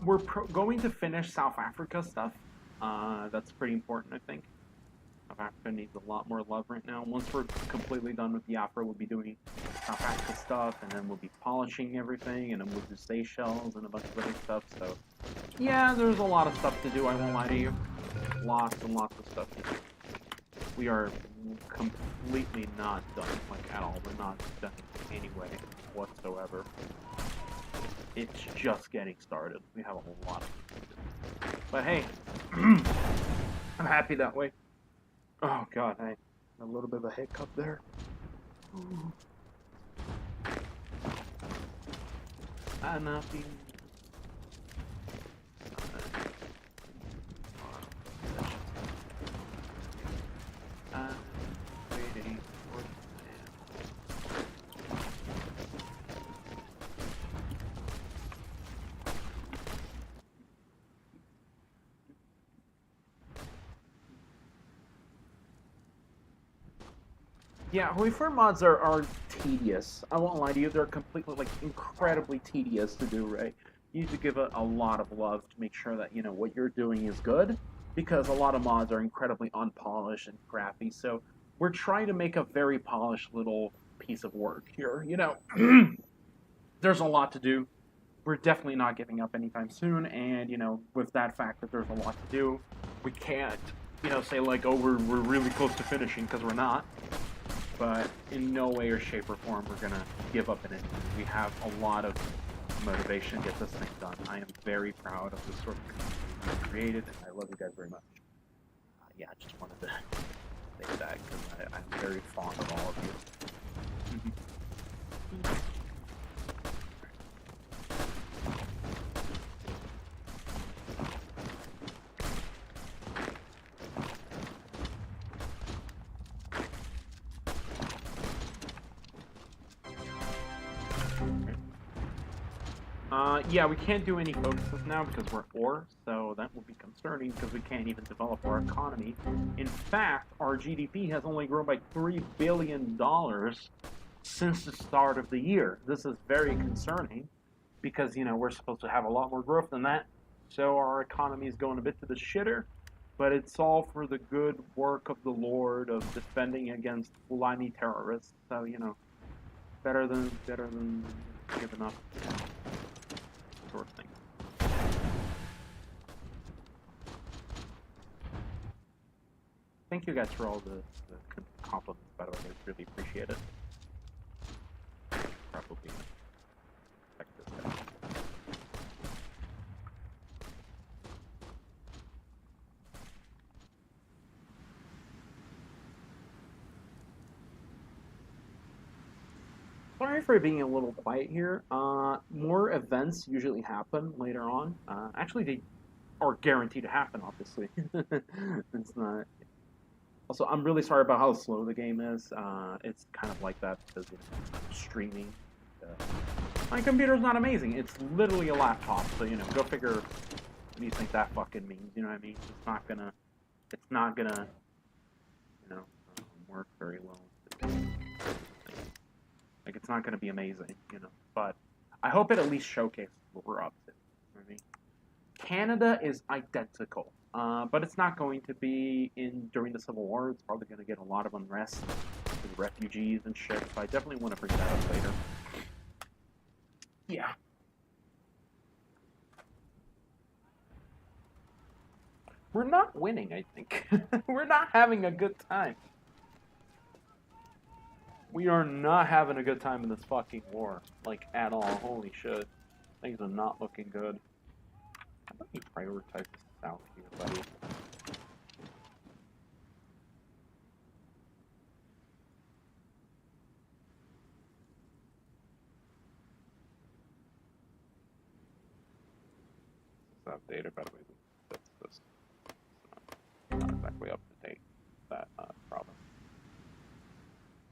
We're going to finish South Africa stuff. That's pretty important, I think. South Africa needs a lot more love right now. Once we're completely done with Biafra, we'll be doing South Africa stuff, and then we'll be polishing everything, and then we'll do Seychelles and a bunch of other stuff. So, yeah, there's a lot of stuff to do, I won't lie to you. Lots and lots of stuff to do. We are completely not done, like, at all. We're not done in any way whatsoever. It's just getting started. We have a lot of stuff to do. But hey, I'm happy that way. Oh god, I had a little bit of a hiccup there. Nothing. Waiting for yeah, reform mods are tedious. I won't lie to you, they're completely, like, incredibly tedious to do, right? You need to give it a lot of love to make sure that, what you're doing is good, because a lot of mods are incredibly unpolished and crappy, so we're trying to make a very polished little piece of work here, There's a lot to do. We're definitely not giving up anytime soon, and, with that fact that there's a lot to do, we can't, say, like, oh, we're really close to finishing, because we're not. But in no way or shape or form we're gonna give up in it. We have a lot of motivation to get this thing done. I am very proud of the sort of community we created, and I love you guys very much. Yeah, I just wanted to say that because I'm very fond of all of you. Yeah, we can't do any focuses now because we're at war, so that will be concerning because we can't even develop our economy. In fact, our GDP has only grown by $3 billion since the start of the year. This is very concerning because, you know, we're supposed to have a lot more growth than that, so our economy is going a bit to the shitter, but it's all for the good work of the Lord of defending against Fulani terrorists, so, you know, better than giving up. Sort of thing. Thank you guys for all the compliments, by the way. I really appreciate it. Probably check this out. Sorry for being a little quiet here. More events usually happen later on. Actually, they are guaranteed to happen, obviously. It's not. Also, I'm really sorry about how slow the game is. It's kind of like that because, you know, streaming. My computer's not amazing. It's literally a laptop, so, you know, go figure what do you think that fucking means, you know what I mean? It's not gonna, you know, work very well. Like, it's not going to be amazing, you know, but I hope it at least showcases what we're up to. You know what I mean? Canada is identical, but it's not going to be during the Civil War. It's probably going to get a lot of unrest with refugees and shit, so I definitely want to bring that up later. Yeah. We're not winning, I think. We're not having a good time. We are not having a good time in this fucking war. Like, at all. Holy shit. Things are not looking good. How about you prioritize the south here, buddy? This is outdated, by the way. That's this. It's not exactly up to date. That province.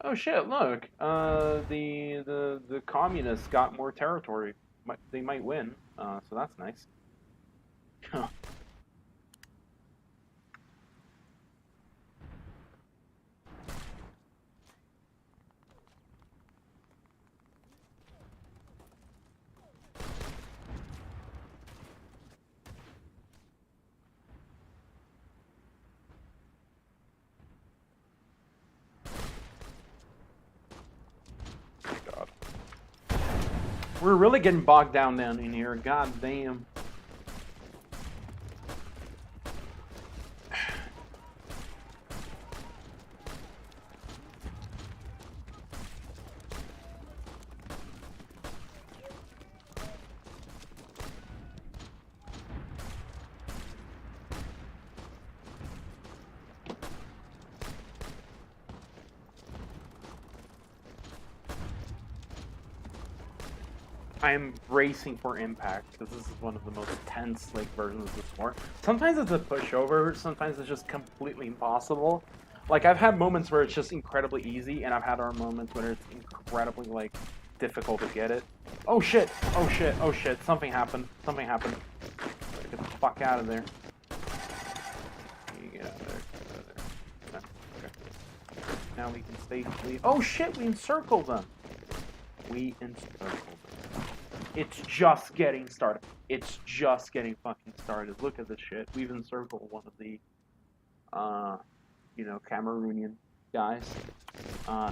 Oh shit! Look, the communists got more territory. They might win, so that's nice. God. We're really getting bogged down in here. God damn. I'm bracing for impact because this is one of the most tense like versions of this war. Sometimes it's a pushover, sometimes it's just completely impossible. Like I've had moments where it's just incredibly easy, and I've had our moments where it's incredibly like difficult to get it. Oh shit! Oh shit! Oh shit! Something happened. Something happened. Get the fuck out of there. You get out of there. Get out of there. Okay. Now we can safely. Oh shit! We encircled them. We encircled them. It's just getting started. It's just getting fucking started. Look at this shit. We've encircled one of the, you know, Cameroonian guys.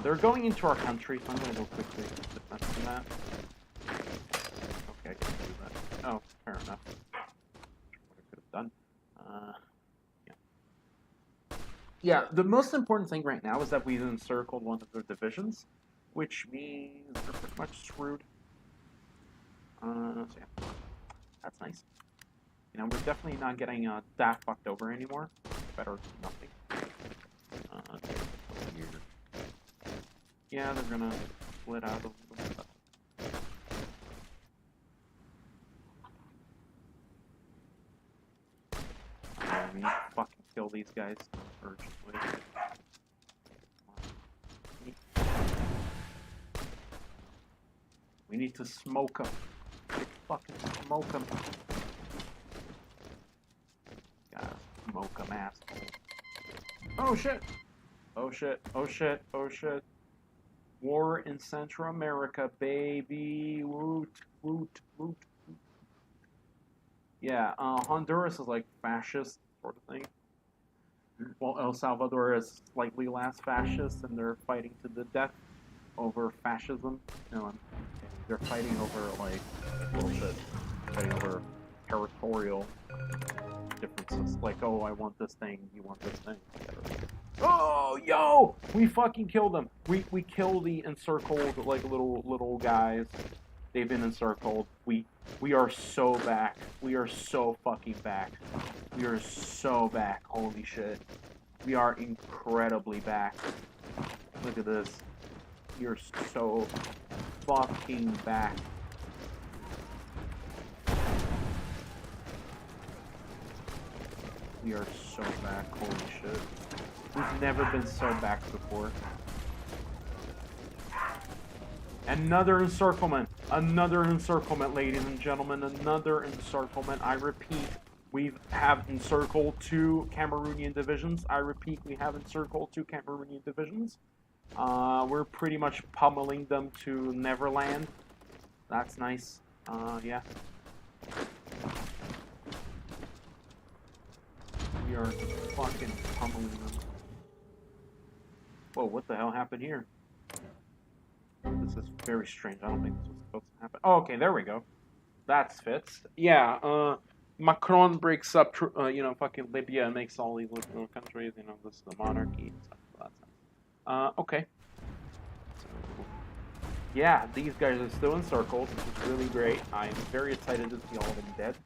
They're going into our country, so I'm gonna go quickly defend from that. Okay, I can do that. Oh, fair enough. What I could have done. Yeah. Yeah, the most important thing right now is that we've encircled one of their divisions, which means they're pretty much screwed. So yeah, that's nice. You know, we're definitely not getting that fucked over anymore. Better than nothing. Here. Yeah, they're gonna split out a little bit. We need to fucking kill these guys urgently. We need to smoke them. Fucking smoke him. Gotta smoke him, asshole. Oh shit! Oh shit, oh shit, oh shit. War in Central America, baby. Woot, woot, woot. Yeah, Honduras is like fascist sort of thing. Well, El Salvador is slightly less fascist, and they're fighting to the death over fascism. No, I'm kidding. They're fighting over like bullshit. Fighting over territorial differences. Like, oh, I want this thing, you want this thing. Oh, yo! We fucking killed them. We kill the encircled like little guys. They've been encircled. We are so back. We are so fucking back. We are so back. Holy shit. We are incredibly back. Look at this. We are so fucking back. We are so back. Holy shit. We've never been so back before. Another encirclement. Another encirclement, ladies and gentlemen. Another encirclement. I repeat, we have encircled 2 Cameroonian divisions. I repeat, we have encircled 2 Cameroonian divisions. We're pretty much pummeling them to Neverland. That's nice. Yeah. We are fucking pummeling them. Whoa, what the hell happened here? This is very strange. I don't think this was supposed to happen. Oh, okay, there we go. That fits. Yeah, Macron breaks up, fucking Libya and makes all these little countries, this is the monarchy and stuff. So that's nice. Okay. So, yeah, these guys are still encircled, which is really great. I'm very excited to see all of them dead.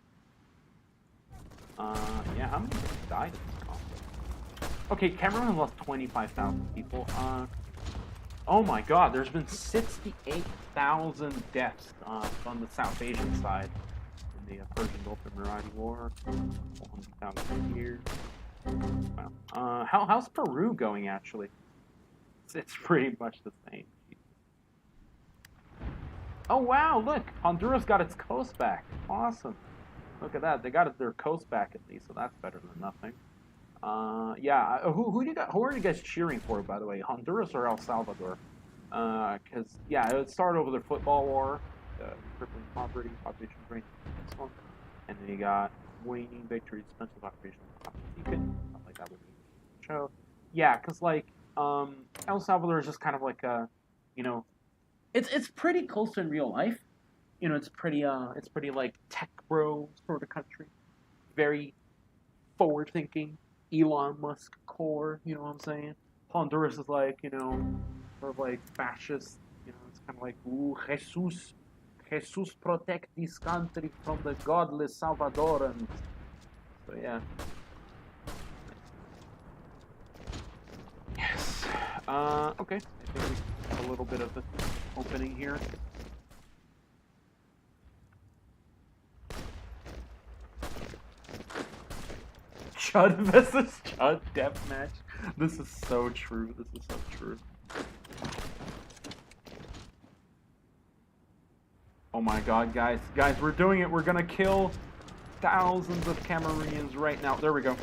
Yeah, how many people died in this conflict? Okay, Cameroon lost 25,000 people. Oh my god, there's been 68,000 deaths on the South Asian side in the Persian Gulf and Marathi War. 400,000 here. Wow. How's Peru going, actually? It's pretty much the same. Oh wow, look! Honduras got its coast back. Awesome. Look at that. They got their coast back at least, so that's better than nothing. Yeah, who are you guys cheering for, by the way? Honduras or El Salvador? Because, yeah, it started over the football war, crippling poverty, population drain, this one. And then you got waning victories, expensive occupation, something like that would be show. Yeah, because, like, El Salvador is just kind of like a, it's pretty close to in real life. It's pretty like tech bro sort of country. Very forward thinking. Elon Musk core, you know what I'm saying? Honduras is like, sort of like fascist, it's kind of like, ooh, Jesus protect this country from the godless Salvadorans. So yeah. Yes. Okay. I think we have a little bit of the opening here. Chud versus Chud deathmatch. This is so true. This is so true. Oh my god, guys. Guys, we're doing it. We're gonna kill thousands of Cameroonians right now. There we go.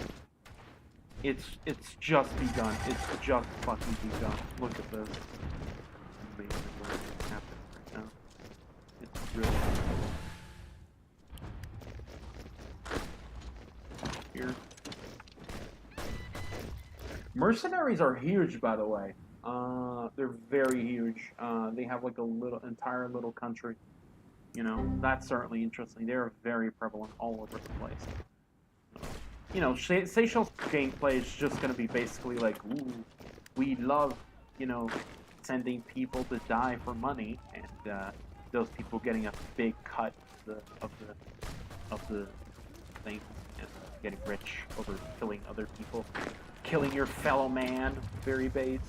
It's just begun. It's just fucking begun. Look at this. Amazing what is happening right now. It's really incredible. Here. Mercenaries are huge, by the way. They're very huge. They have like a entire little country. That's certainly interesting. They're very prevalent all over the place. Seychelles gameplay is just going to be basically like, ooh, we love, sending people to die for money, and those people getting a big cut of the thing, and getting rich over killing other people, killing your fellow man, very base.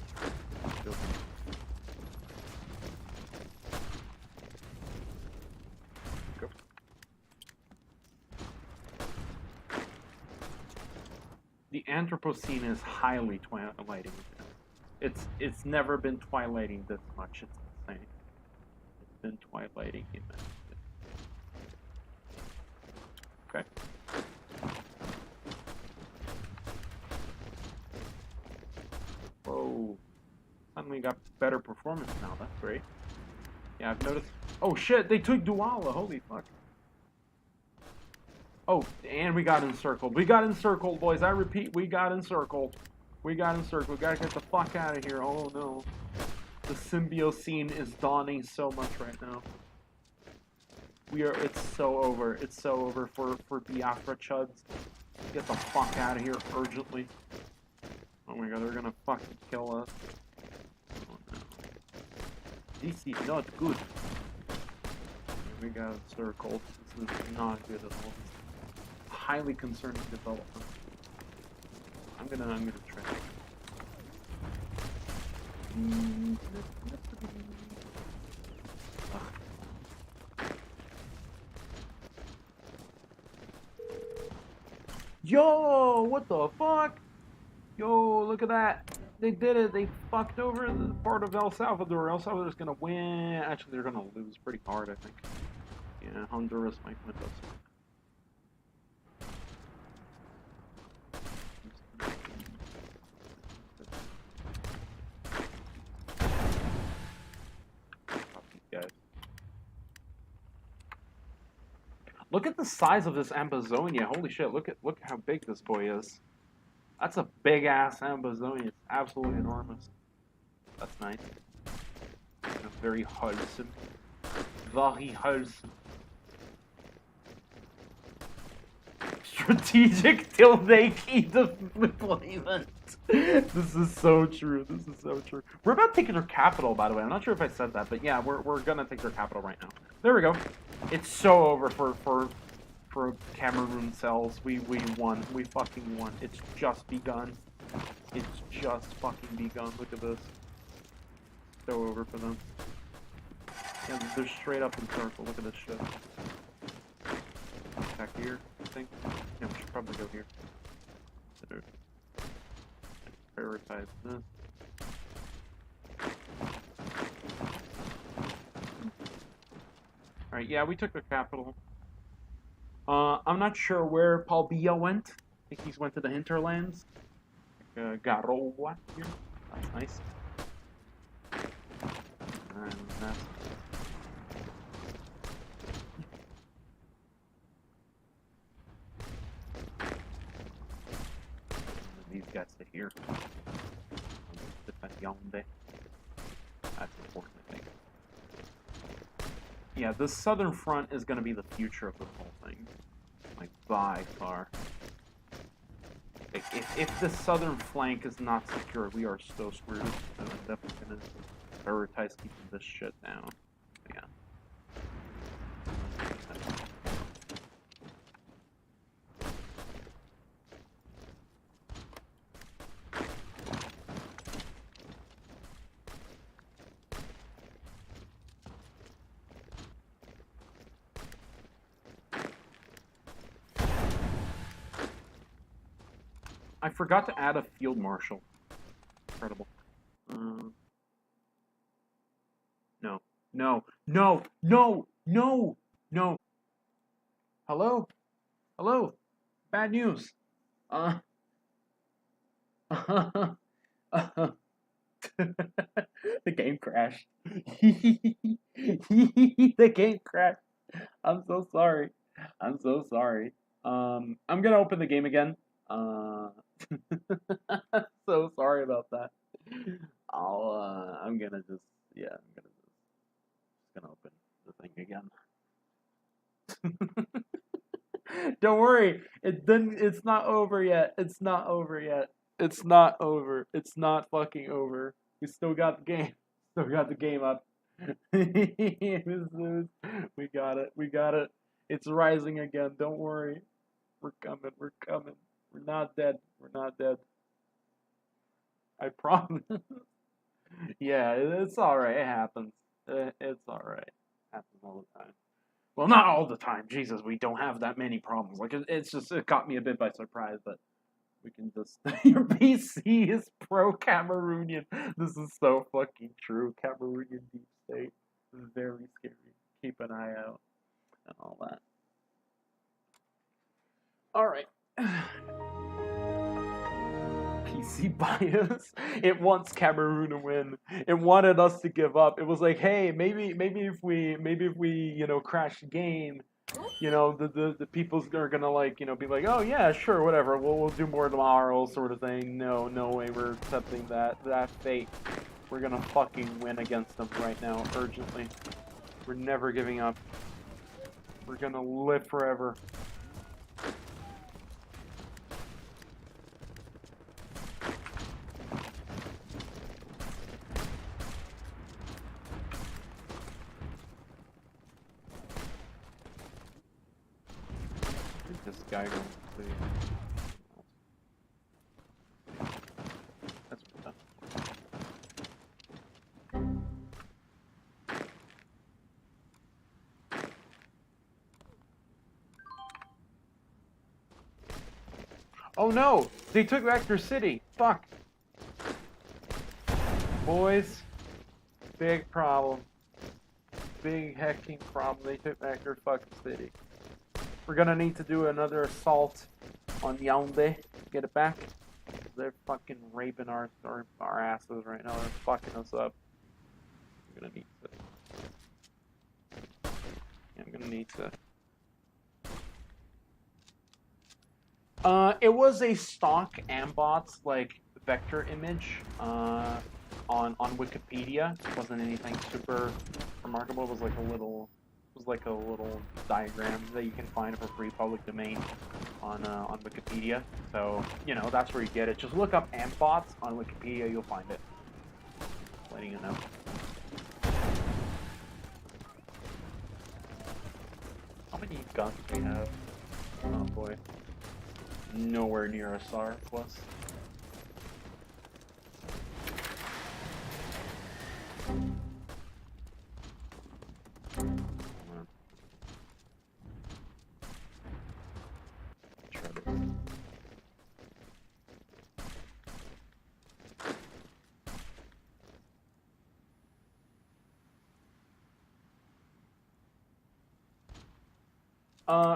The Anthropocene is highly twilighting. It's never been twilighting this much. It's insane. It's been twilighting immensely. got better performance now. That's great. Yeah, I've noticed. Oh shit, they took Douala. Holy fuck. Oh, and we got encircled. We got encircled, boys. I repeat, we got encircled. We got encircled. We gotta get the fuck out of here. Oh no. The Symbiocene is dawning so much right now. It's so over. It's so over for Biafra chuds. Get the fuck out of here urgently. Oh my god, they're gonna fucking kill us. Oh no. This is not good. We got encircled. This is not good at all. Highly concerning development. I'm gonna try. Yo, what the fuck? Yo, look at that. They did it. They fucked over the part of El Salvador. El Salvador's gonna win. Actually, they're gonna lose pretty hard, I think. Yeah, Honduras might win those. Guys. Look at the size of this Ambazonia. Holy shit, look how big this boy is. That's a big ass Ambazonia. It's absolutely enormous. That's nice. Very wholesome. Very wholesome. Strategic till they keep the deployment. This is so true. This is so true. We're about taking their capital, by the way. I'm not sure if I said that, but yeah, we're gonna take their capital right now. There we go. It's so over for Cameroon cells. We won. We fucking won. It's just begun. It's just fucking begun. Look at this. So over for them. Yeah, they're straight up in circle. Look at this shit. Back here, I think. Yeah, we should probably go here. Better prioritize this. Alright, yeah, we took the capital. I'm not sure where Paul Biya went. I think he's went to the hinterlands. Like, Garowa here. That's nice. And that's... These guys to here. That's important, I think. Yeah, the southern front is going to be the future of the whole thing. Like, by far. Like, if the southern flank is not secure, we are so screwed. So I'm definitely going to prioritize keeping this shit down. Yeah. I forgot to add a field marshal. Incredible. No. No. No. No. No. No. Hello? Hello? Bad news. The game crashed. The game crashed. I'm so sorry. I'm so sorry. I'm gonna open the game again. So sorry about that. I'm gonna just, yeah, I'm gonna open the thing again. Don't worry, it's not over yet. It's not over yet. It's not over. It's not fucking over. We still got the game. Still got the game up. We got it. We got it. It's rising again. Don't worry. We're coming. We're coming. We're not dead. We're not dead. I promise. Yeah, it's alright. It happens. It's alright. It happens all the time. Well, not all the time. Jesus, we don't have that many problems. Like, it caught me a bit by surprise, but we can just... Your PC is pro-Cameroonian. This is so fucking true. Cameroonian deep state. This is very scary. Keep an eye out. And all that. Alright. PC recency bias. It wants Cameroon to win. It wanted us to give up. It was like, hey, maybe if we crash the game, the people's are gonna like be like, oh yeah, sure, whatever, we'll do more tomorrow, sort of thing. No way, we're accepting that fate. We're gonna fucking win against them right now, urgently. We're never giving up. We're gonna live forever. This guy going to That's what's up. Oh no! They took back their city! Fuck! Boys, big problem. Big hecking problem. They took back their fucking city. We're gonna need to do another assault on Yaoundé. Get it back. They're fucking raping our asses right now. They're fucking us up. I'm gonna need to. Yeah, I'm gonna need to. It was a stock Ambots like vector image on Wikipedia. It wasn't anything super remarkable. It was like a little diagram that you can find for free public domain on Wikipedia. So that's where you get it. Just look up Ambots on Wikipedia, you'll find it. Just letting you know. How many guns do we have? Oh boy. Nowhere near a SAR plus.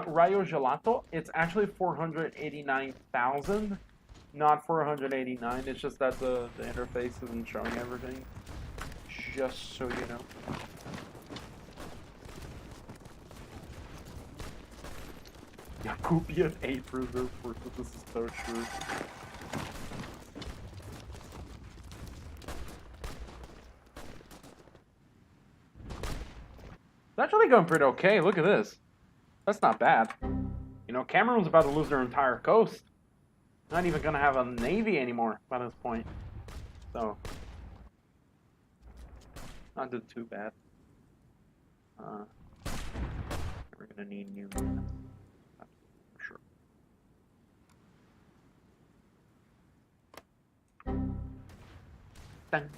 Rayo Gelato, it's actually 489,000, not 489. It's just that the interface isn't showing everything. Just so you know. Yakubian 8 reserve forces, this is so true. It's actually going pretty okay, look at this. That's not bad. Cameroon's about to lose their entire coast. Not even gonna have a navy anymore by this point. So, not doing too bad. We're gonna need new units. For sure. Done.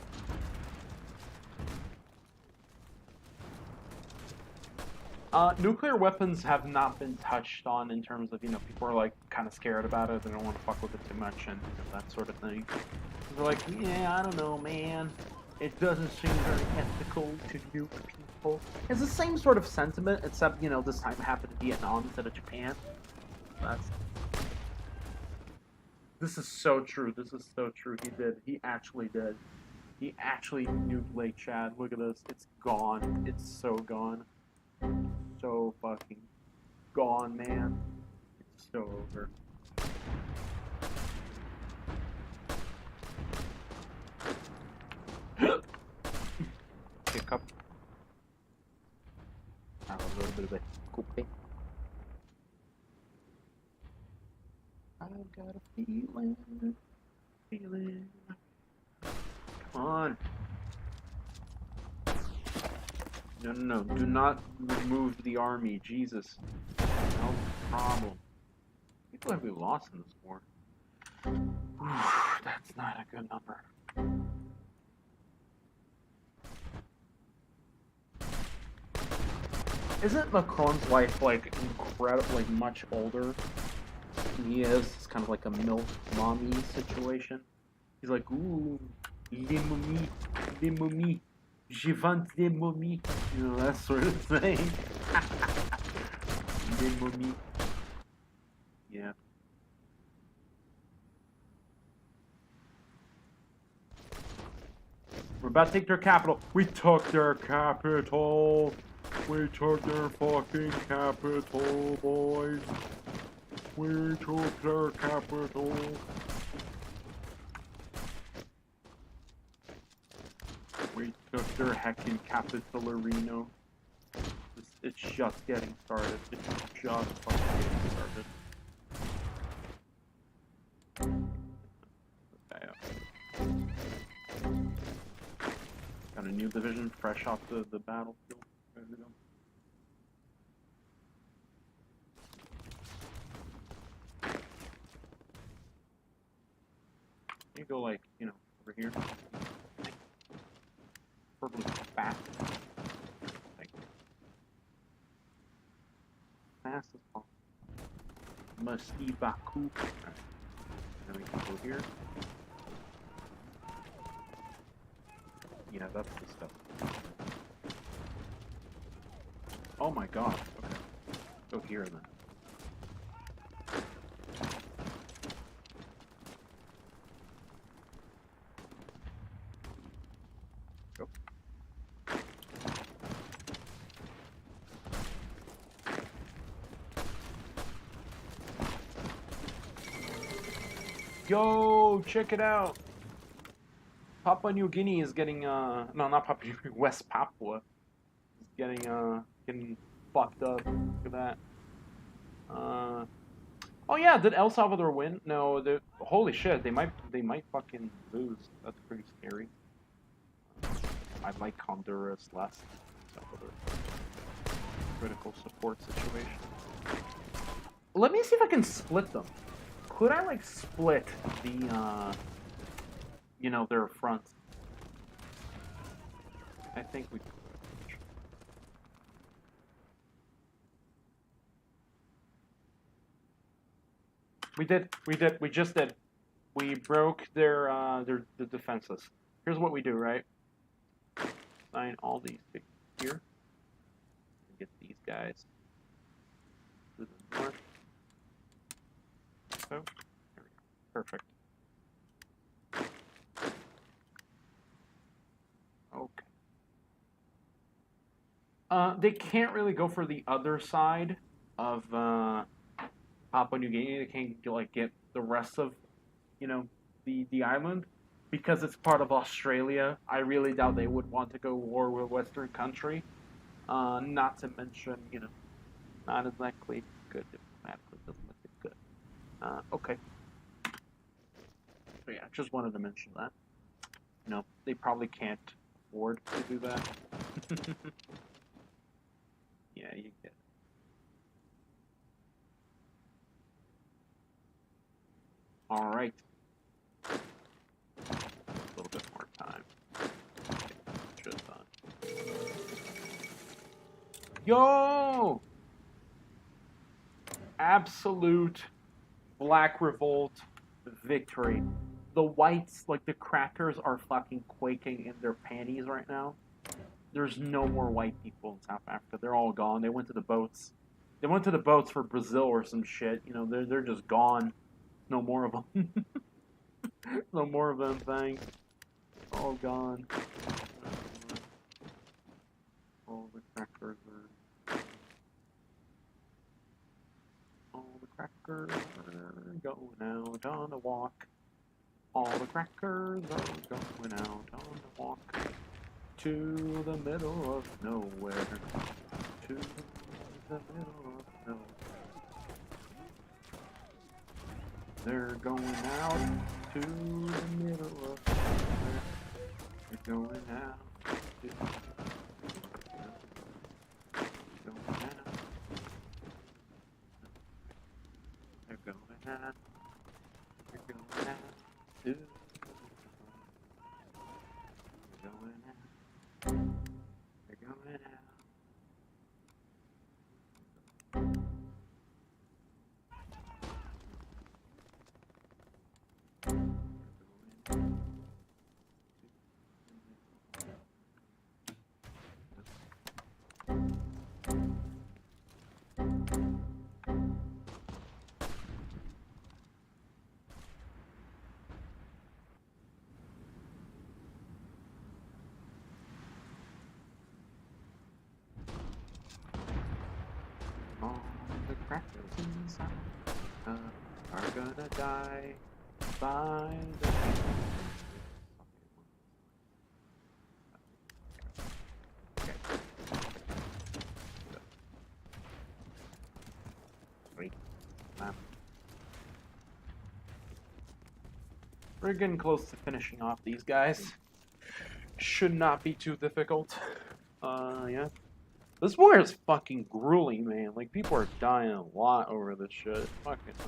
Nuclear weapons have not been touched on in terms of, people are like kind of scared about it. They don't want to fuck with it too much and that sort of thing. They're like, yeah, I don't know, man. It doesn't seem very ethical to nuke people. It's the same sort of sentiment, except, this time it happened in Vietnam instead of Japan. This is so true. This is so true. He did. He actually did. He actually nuked Lake Chad. Look at this. It's gone. It's so gone. So fucking gone, man. It's so over. Hiccup. Have a little bit of a coupe. I've got a feeling. Come on. No. Do not remove the army. Jesus. No problem. People have been lost in this war. That's not a good number. Isn't Macron's wife, like, incredibly much older than he is? It's kind of like a milk mommy situation. He's like, ooh, les momies. Je vends des momies. That sort of thing. Des momies. Yeah. We're about to take their capital. We took their capital. We took their fucking capital, boys. We took their capital. We took their heckin' capital arena. It's just getting started. It's just fucking getting started. Got a new division fresh off the battlefield. Ready to go. You go like, you know, over here. Probably fast. Like, fast as possible. Must be Baku. Right. Then we can go here. Yeah, that's the stuff. Oh my god. Okay. Go here then. Go. Yo, check it out. Papua New Guinea is getting no, not Papua New Guinea, West Papua is getting fucked up. Look at that. Oh yeah, did El Salvador win? No, holy shit, they might fucking lose. That's pretty scary. I like Honduras less. Salvador. Critical support situation. Let me see if I can split them. Could I like split the you know, their fronts? I think we could. We just did. We broke their the defenses. Here's what we do, right? Assign all these here. Get these guys to the north. So, there we go. Perfect. Okay. They can't really go for the other side of Papua New Guinea. They can't like get the rest of, you know, the island because it's part of Australia. I really doubt they would want to go war with a Western country. Not to mention, you know, not exactly good diplomatically. Doesn't look good. Okay. So yeah, just wanted to mention that. You know, they probably can't afford to do that. Yeah, you get it. All right. A little bit more time. Just done. Yo! Absolute black revolt victory. The whites, like the crackers, are fucking quaking in their panties right now. There's no more white people in South Africa. They're all gone. They went to the boats. They went to the boats for Brazil or some shit. You know, they're just gone. No more of them. No more of them, thanks. All gone. All the crackers are... All the crackers are going out on a walk. All the crackers are going out on a walk. To the middle of nowhere. To the middle of nowhere. They're going out to the middle of nowhere. They're going out to the middle of nowhere. Going out. They're going out. They're going out to. They're going out. They're going out. All the crackers inside are gonna die by the Okay. Great. We're getting close to finishing off these guys. Should not be too difficult. Yeah. This war is fucking grueling, man. Like, people are dying a lot over this shit. Fucking hell.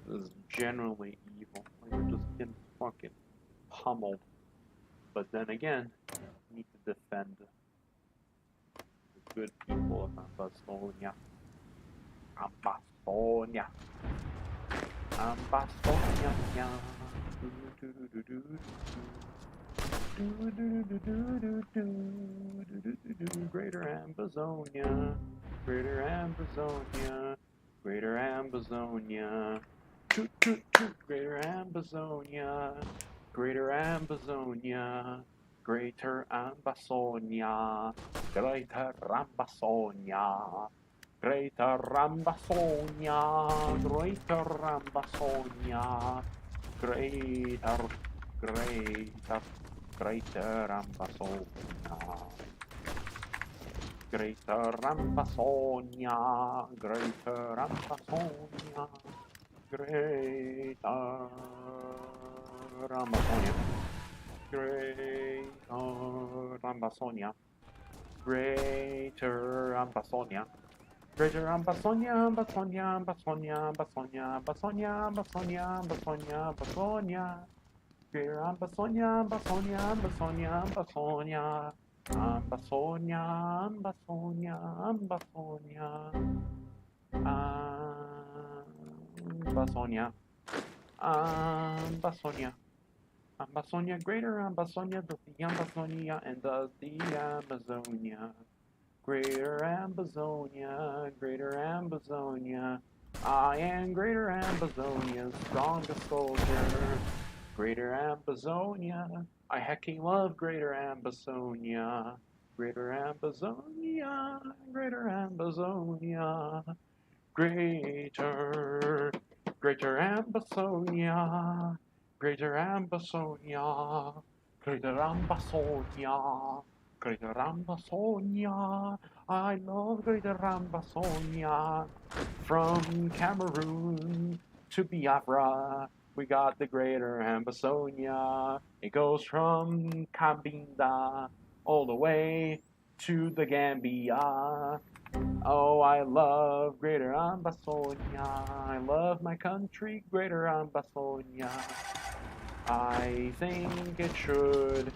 This is genuinely evil. Like, we're just getting fucking pummeled. But then again, we need to defend the good people of Ambazonia. Ambazonia. Ambazonia. Greater Ambazonia. Greater Ambazonia. Greater Ambazonia. Toot toot toot. Greater Ambazonia. Greater Ambazonia. Greater Ambazonia. Greater Ambazonia. Greater Ambazonia. Greater Ambazonia. Greater Ambazonia. Greater Ambazonia. Greater Ambazonia. Greater Ambazonia. Greater Ambazonia. Greater Ambazonia. Greater Ambazonia, Ambazonia, Ambazonia, Ambazonia, Ambazonia, Ambazonia, Ambazonia, Ambazonia. Greater Ambazonia, Ambazonia, Ambazonia, Ambazonia. Ambazonia, Ambazonia, Ambazonia. Ambazonia. Ambazonia. Ambazonia, greater Ambazonia, does the Ambazonia and does the Amazonia. Greater Ambazonia, greater Ambazonia. I am greater Ambazonia's strongest soldier. Greater Ambazonia, I hecking love greater Ambazonia. Greater Ambazonia, greater Ambazonia. Greater Ambazonia. Greater Ambazonia. Greater Ambazonia. Greater Ambazonia. I love Greater Ambazonia. From Cameroon to Biafra, we got the Greater Ambazonia. It goes from Cabinda all the way to the Gambia. Oh, I love Greater Ambazonia. I love my country, Greater Ambazonia. I think it should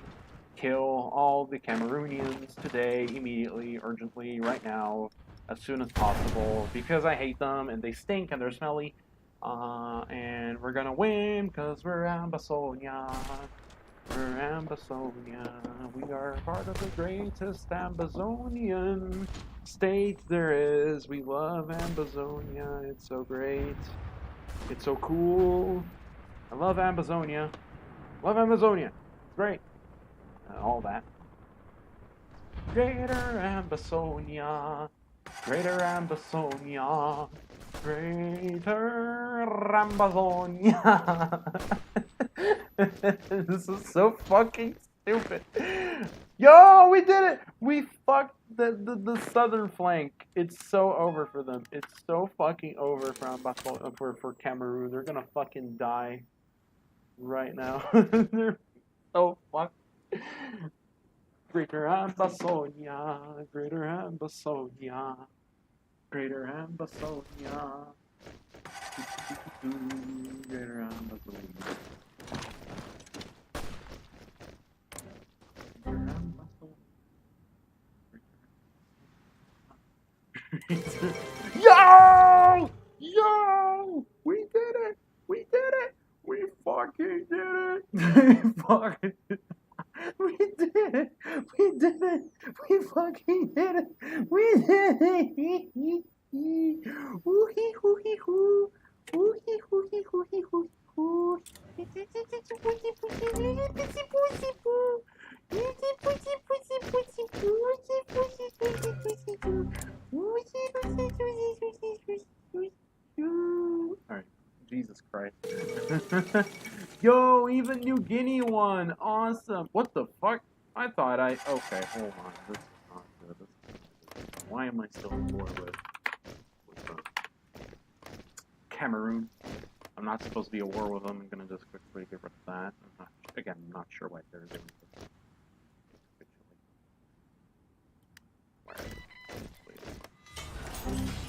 kill all the Cameroonians today, immediately, urgently, right now, as soon as possible, because I hate them and they stink and they're smelly. And we're gonna win because we're Ambazonia. We're Ambazonia. We are part of the greatest Ambazonian state there is. We love Ambazonia. It's so great. It's so cool. I love Ambazonia. Love Ambazonia. It's great. All that. Greater Ambazonia. Greater Ambazonia. Greater Ambazonia. This is so fucking stupid. Yo, we did it! We fucked the southern flank. It's so over for them. It's so fucking over for Cameroon. They're gonna fucking die right now. They're so fucked. Greater Ambazonia. Greater Ambazonia. Greater Ambazonia. Greater Ambazonia. Yo! Yo! We did it! We did it! We fucking did it! We fucking did it! We did it! We did it! We fucking did it! We did it! Woo-hee, hoo-hee, hoo! Woo-hee, hoo-hee, hoo-hee, hoo! Alright, Jesus Christ. Yo, even New Guinea won! Awesome! What the fuck? I thought I... Okay, hold on. This is not good. This is not good. Why am I still at war with Cameroon? I'm not supposed to be at war with them. I'm gonna just quickly get rid of that. I'm not sure why they're doing this.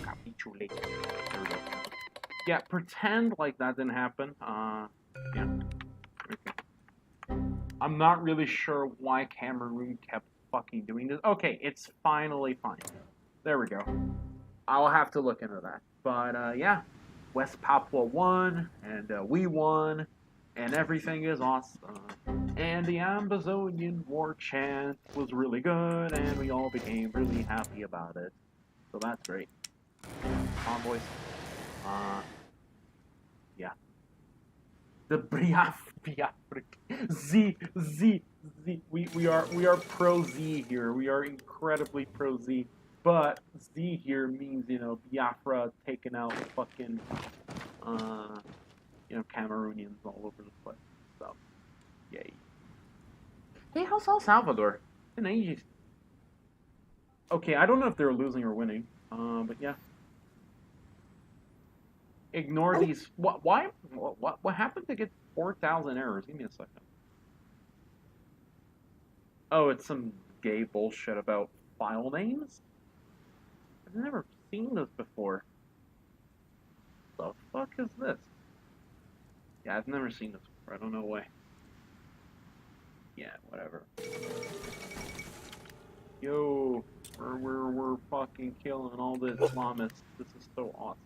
Capitulate. There we go. Yeah, pretend like that didn't happen. Yeah. Okay. I'm not really sure why Cameroon kept fucking doing this. Okay, it's finally fine. There we go. I'll have to look into that. But, yeah. West Papua won, and we won, and everything is awesome. And the Ambazonian war chant was really good, and we all became really happy about it. So that's great. Come on, boys. Yeah. The Biafra. Z. We are pro Z here. We are incredibly pro Z. But Z here means, Biafra taking out fucking, Cameroonians all over the place. So, yay. Hey, how's El Salvador? It's been ages. Okay, I don't know if they're losing or winning. But yeah. Ignore these. What happened to get 4,000 errors? Give me a second. Oh, it's some gay bullshit about file names? I've never seen this before. The fuck is this? Yeah, I've never seen this before. I don't know why. Yeah, whatever. Yo, we're fucking killing all the Islamists. This is so awesome.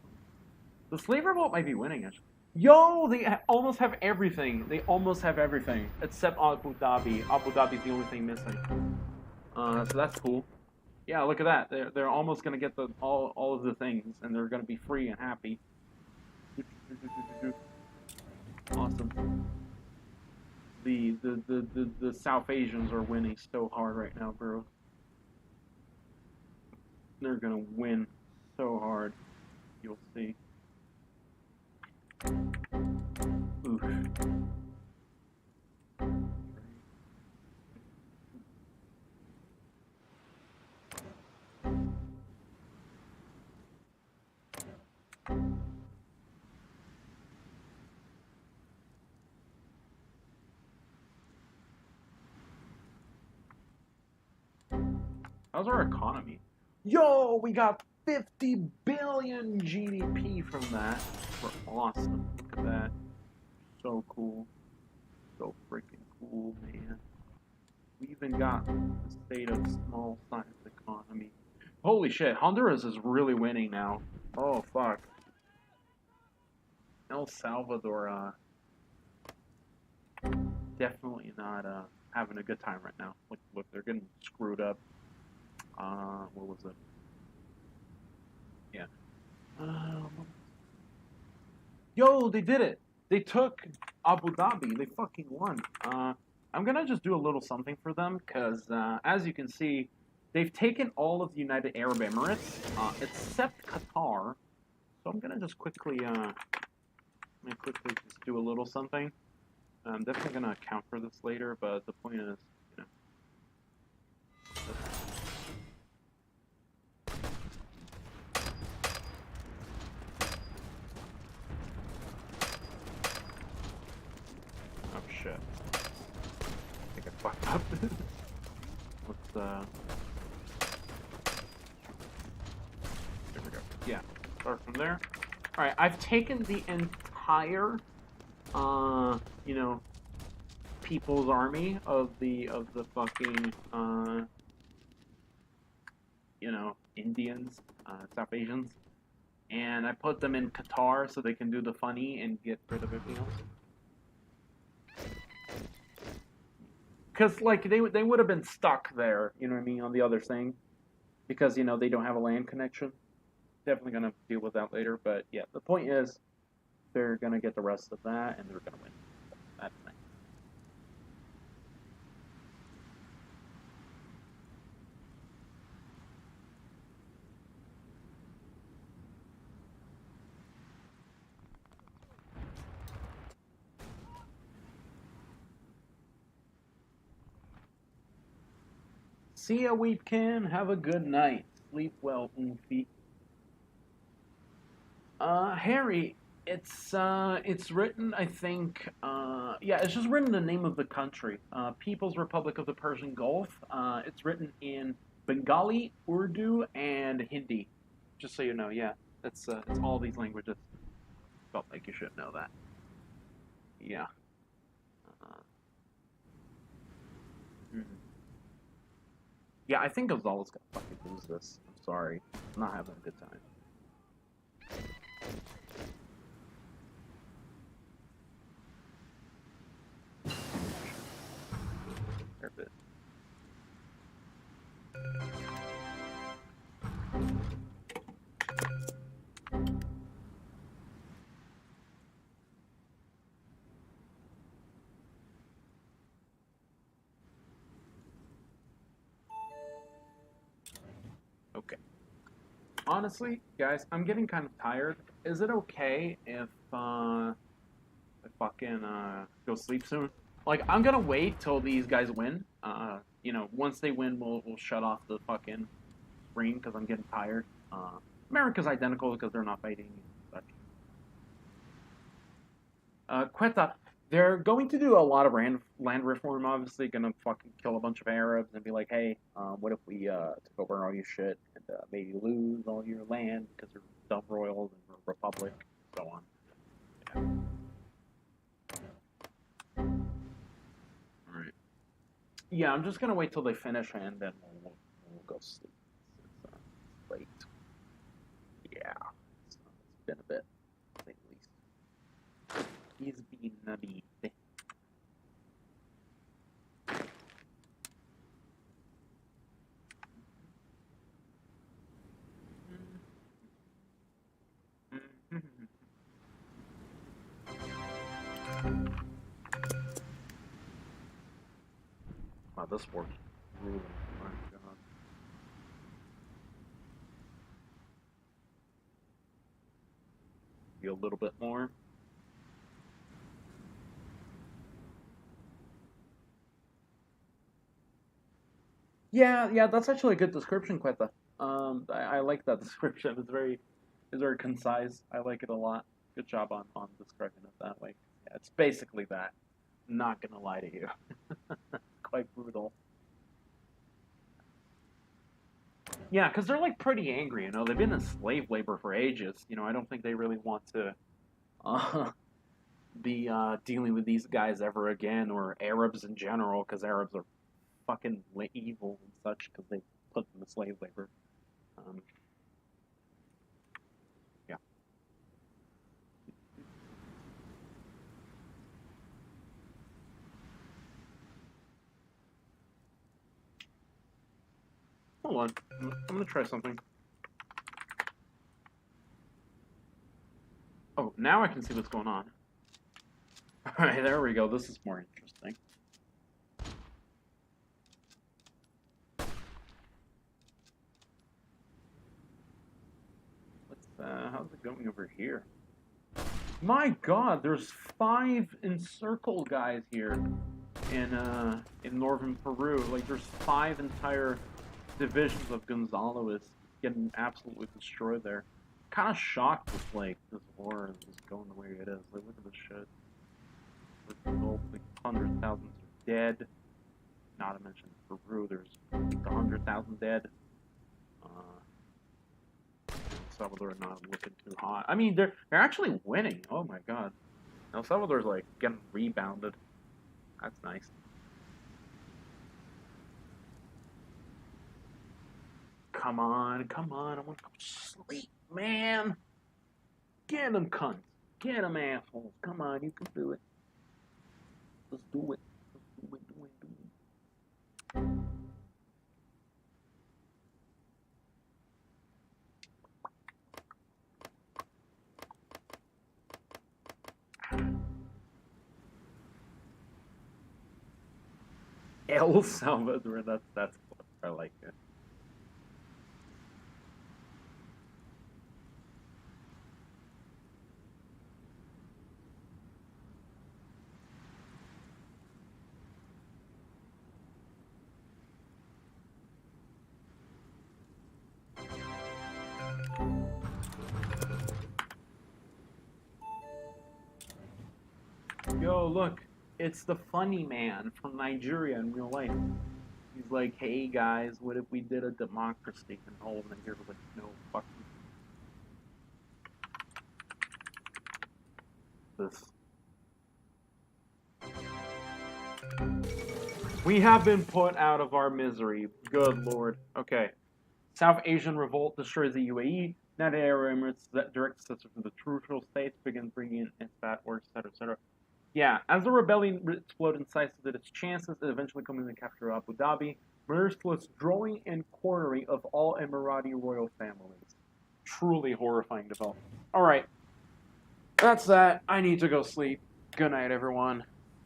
The slave revolt might be winning, actually. Yo, they almost have everything. They almost have everything except Abu Dhabi. Abu Dhabi's the only thing missing. So that's cool. Yeah, look at that. They're almost gonna get all of the things, and they're gonna be free and happy. Awesome. The South Asians are winning so hard right now, bro. They're gonna win so hard. You'll see. Oof. How's our economy? Yo, we got 50 billion GDP from that. We're awesome. Look at that. So cool. So freaking cool, man. We even got the state of small size economy. Holy shit, Honduras is really winning now. Oh, fuck. El Salvador, definitely not, having a good time right now. Look, they're getting screwed up. What was it? Yeah. Yo, they did it! They took Abu Dhabi. They fucking won. I'm gonna just do a little something for them, because, as you can see, they've taken all of the United Arab Emirates, except Qatar. So I'm gonna just quickly, just do a little something. I'm definitely gonna account for this later, but the point is, Oh shit. I think I fucked up. Let's, there we go. Yeah, start from there. Alright, I've taken the entire, People's Army of the fucking, Indians, South Asians, and I put them in Qatar so they can do the funny and get rid of everything else. Because, like, they would have been stuck there, you know what I mean, on the other thing. Because, they don't have a land connection. Definitely going to deal with that later, but yeah, the point is, they're going to get the rest of that, and they're going to win. That's nice. See ya, Weepkin. Have a good night. Sleep well, Oomfie. Harry, it's written, I think, yeah, it's just written the name of the country, People's Republic of the Persian Gulf. It's written in Bengali, Urdu, and Hindi. Just so you know, yeah, it's all these languages. Felt like you should know that. Yeah. Uh, mhm. Yeah, I think Gonzalo's gonna fucking lose this. I'm sorry. I'm not having a good time. Fair bit. Okay. Honestly, guys, I'm getting kind of tired. Is it okay if I fucking go sleep soon? Like, I'm gonna wait till these guys win. Once they win, we'll shut off the fucking stream because I'm getting tired. America's identical because they're not fighting and such. Quetta, they're going to do a lot of land reform. Obviously, gonna fucking kill a bunch of Arabs and be like, hey, what if we took over all your shit and maybe lose all your land because they're dumb royals and we're a republic, so on. Yeah. All right. Yeah, I'm just gonna wait till they finish and then we'll go sleep. It's late. Yeah, it's been a bit, to say the least. He's been a bit. Wow, this works really. My God. Be a little bit more. Yeah, that's actually a good description, Quetta. I like that description. It's very concise. I like it a lot. Good job on describing it that way. Yeah, it's basically that. Not gonna lie to you. Quite brutal. Yeah, because they're like pretty angry, They've been in slave labor for ages. I don't think they really want to be dealing with these guys ever again, or Arabs in general, because Arabs are fucking evil and such because they put them in slave labor. Yeah. Hold on. I'm gonna try something. Oh, now I can see what's going on. Alright, there we go. This is more interesting. How's it going over here? My God, there's 5 encircle guys here in northern Peru. Like, there's 5 entire divisions of Gonzalo is getting absolutely destroyed there. Kind of shocked with like this war is going the way it is. Like, look at this shit. Like, hundreds of thousands are dead. Not to mention Peru, there's 100,000 dead. Salvador not looking too hot. I mean, they're actually winning. Oh my God. El Salvador's like getting rebounded. That's nice. Come on, I want to go sleep, man. Get them cunts. Get them assholes. Come on, you can do it. Let's do it. Do it. El Salvador, that's I like it. Yo, look, it's the funny man from Nigeria in real life. He's like, hey guys, what if we did a democracy? And all of them here were like, no, fuck this. We have been put out of our misery. Good lord. Okay. South Asian revolt destroys the UAE. United Arab Emirates that directs successor to the territorial states begins bringing in its bad works, etc., etc. Yeah, as the rebellion exploded in size so that its chances of eventually coming to capture Abu Dhabi, merciless drawing and cornering of all Emirati royal families. Truly horrifying development. Alright, that's that. I need to go sleep. Good night, everyone.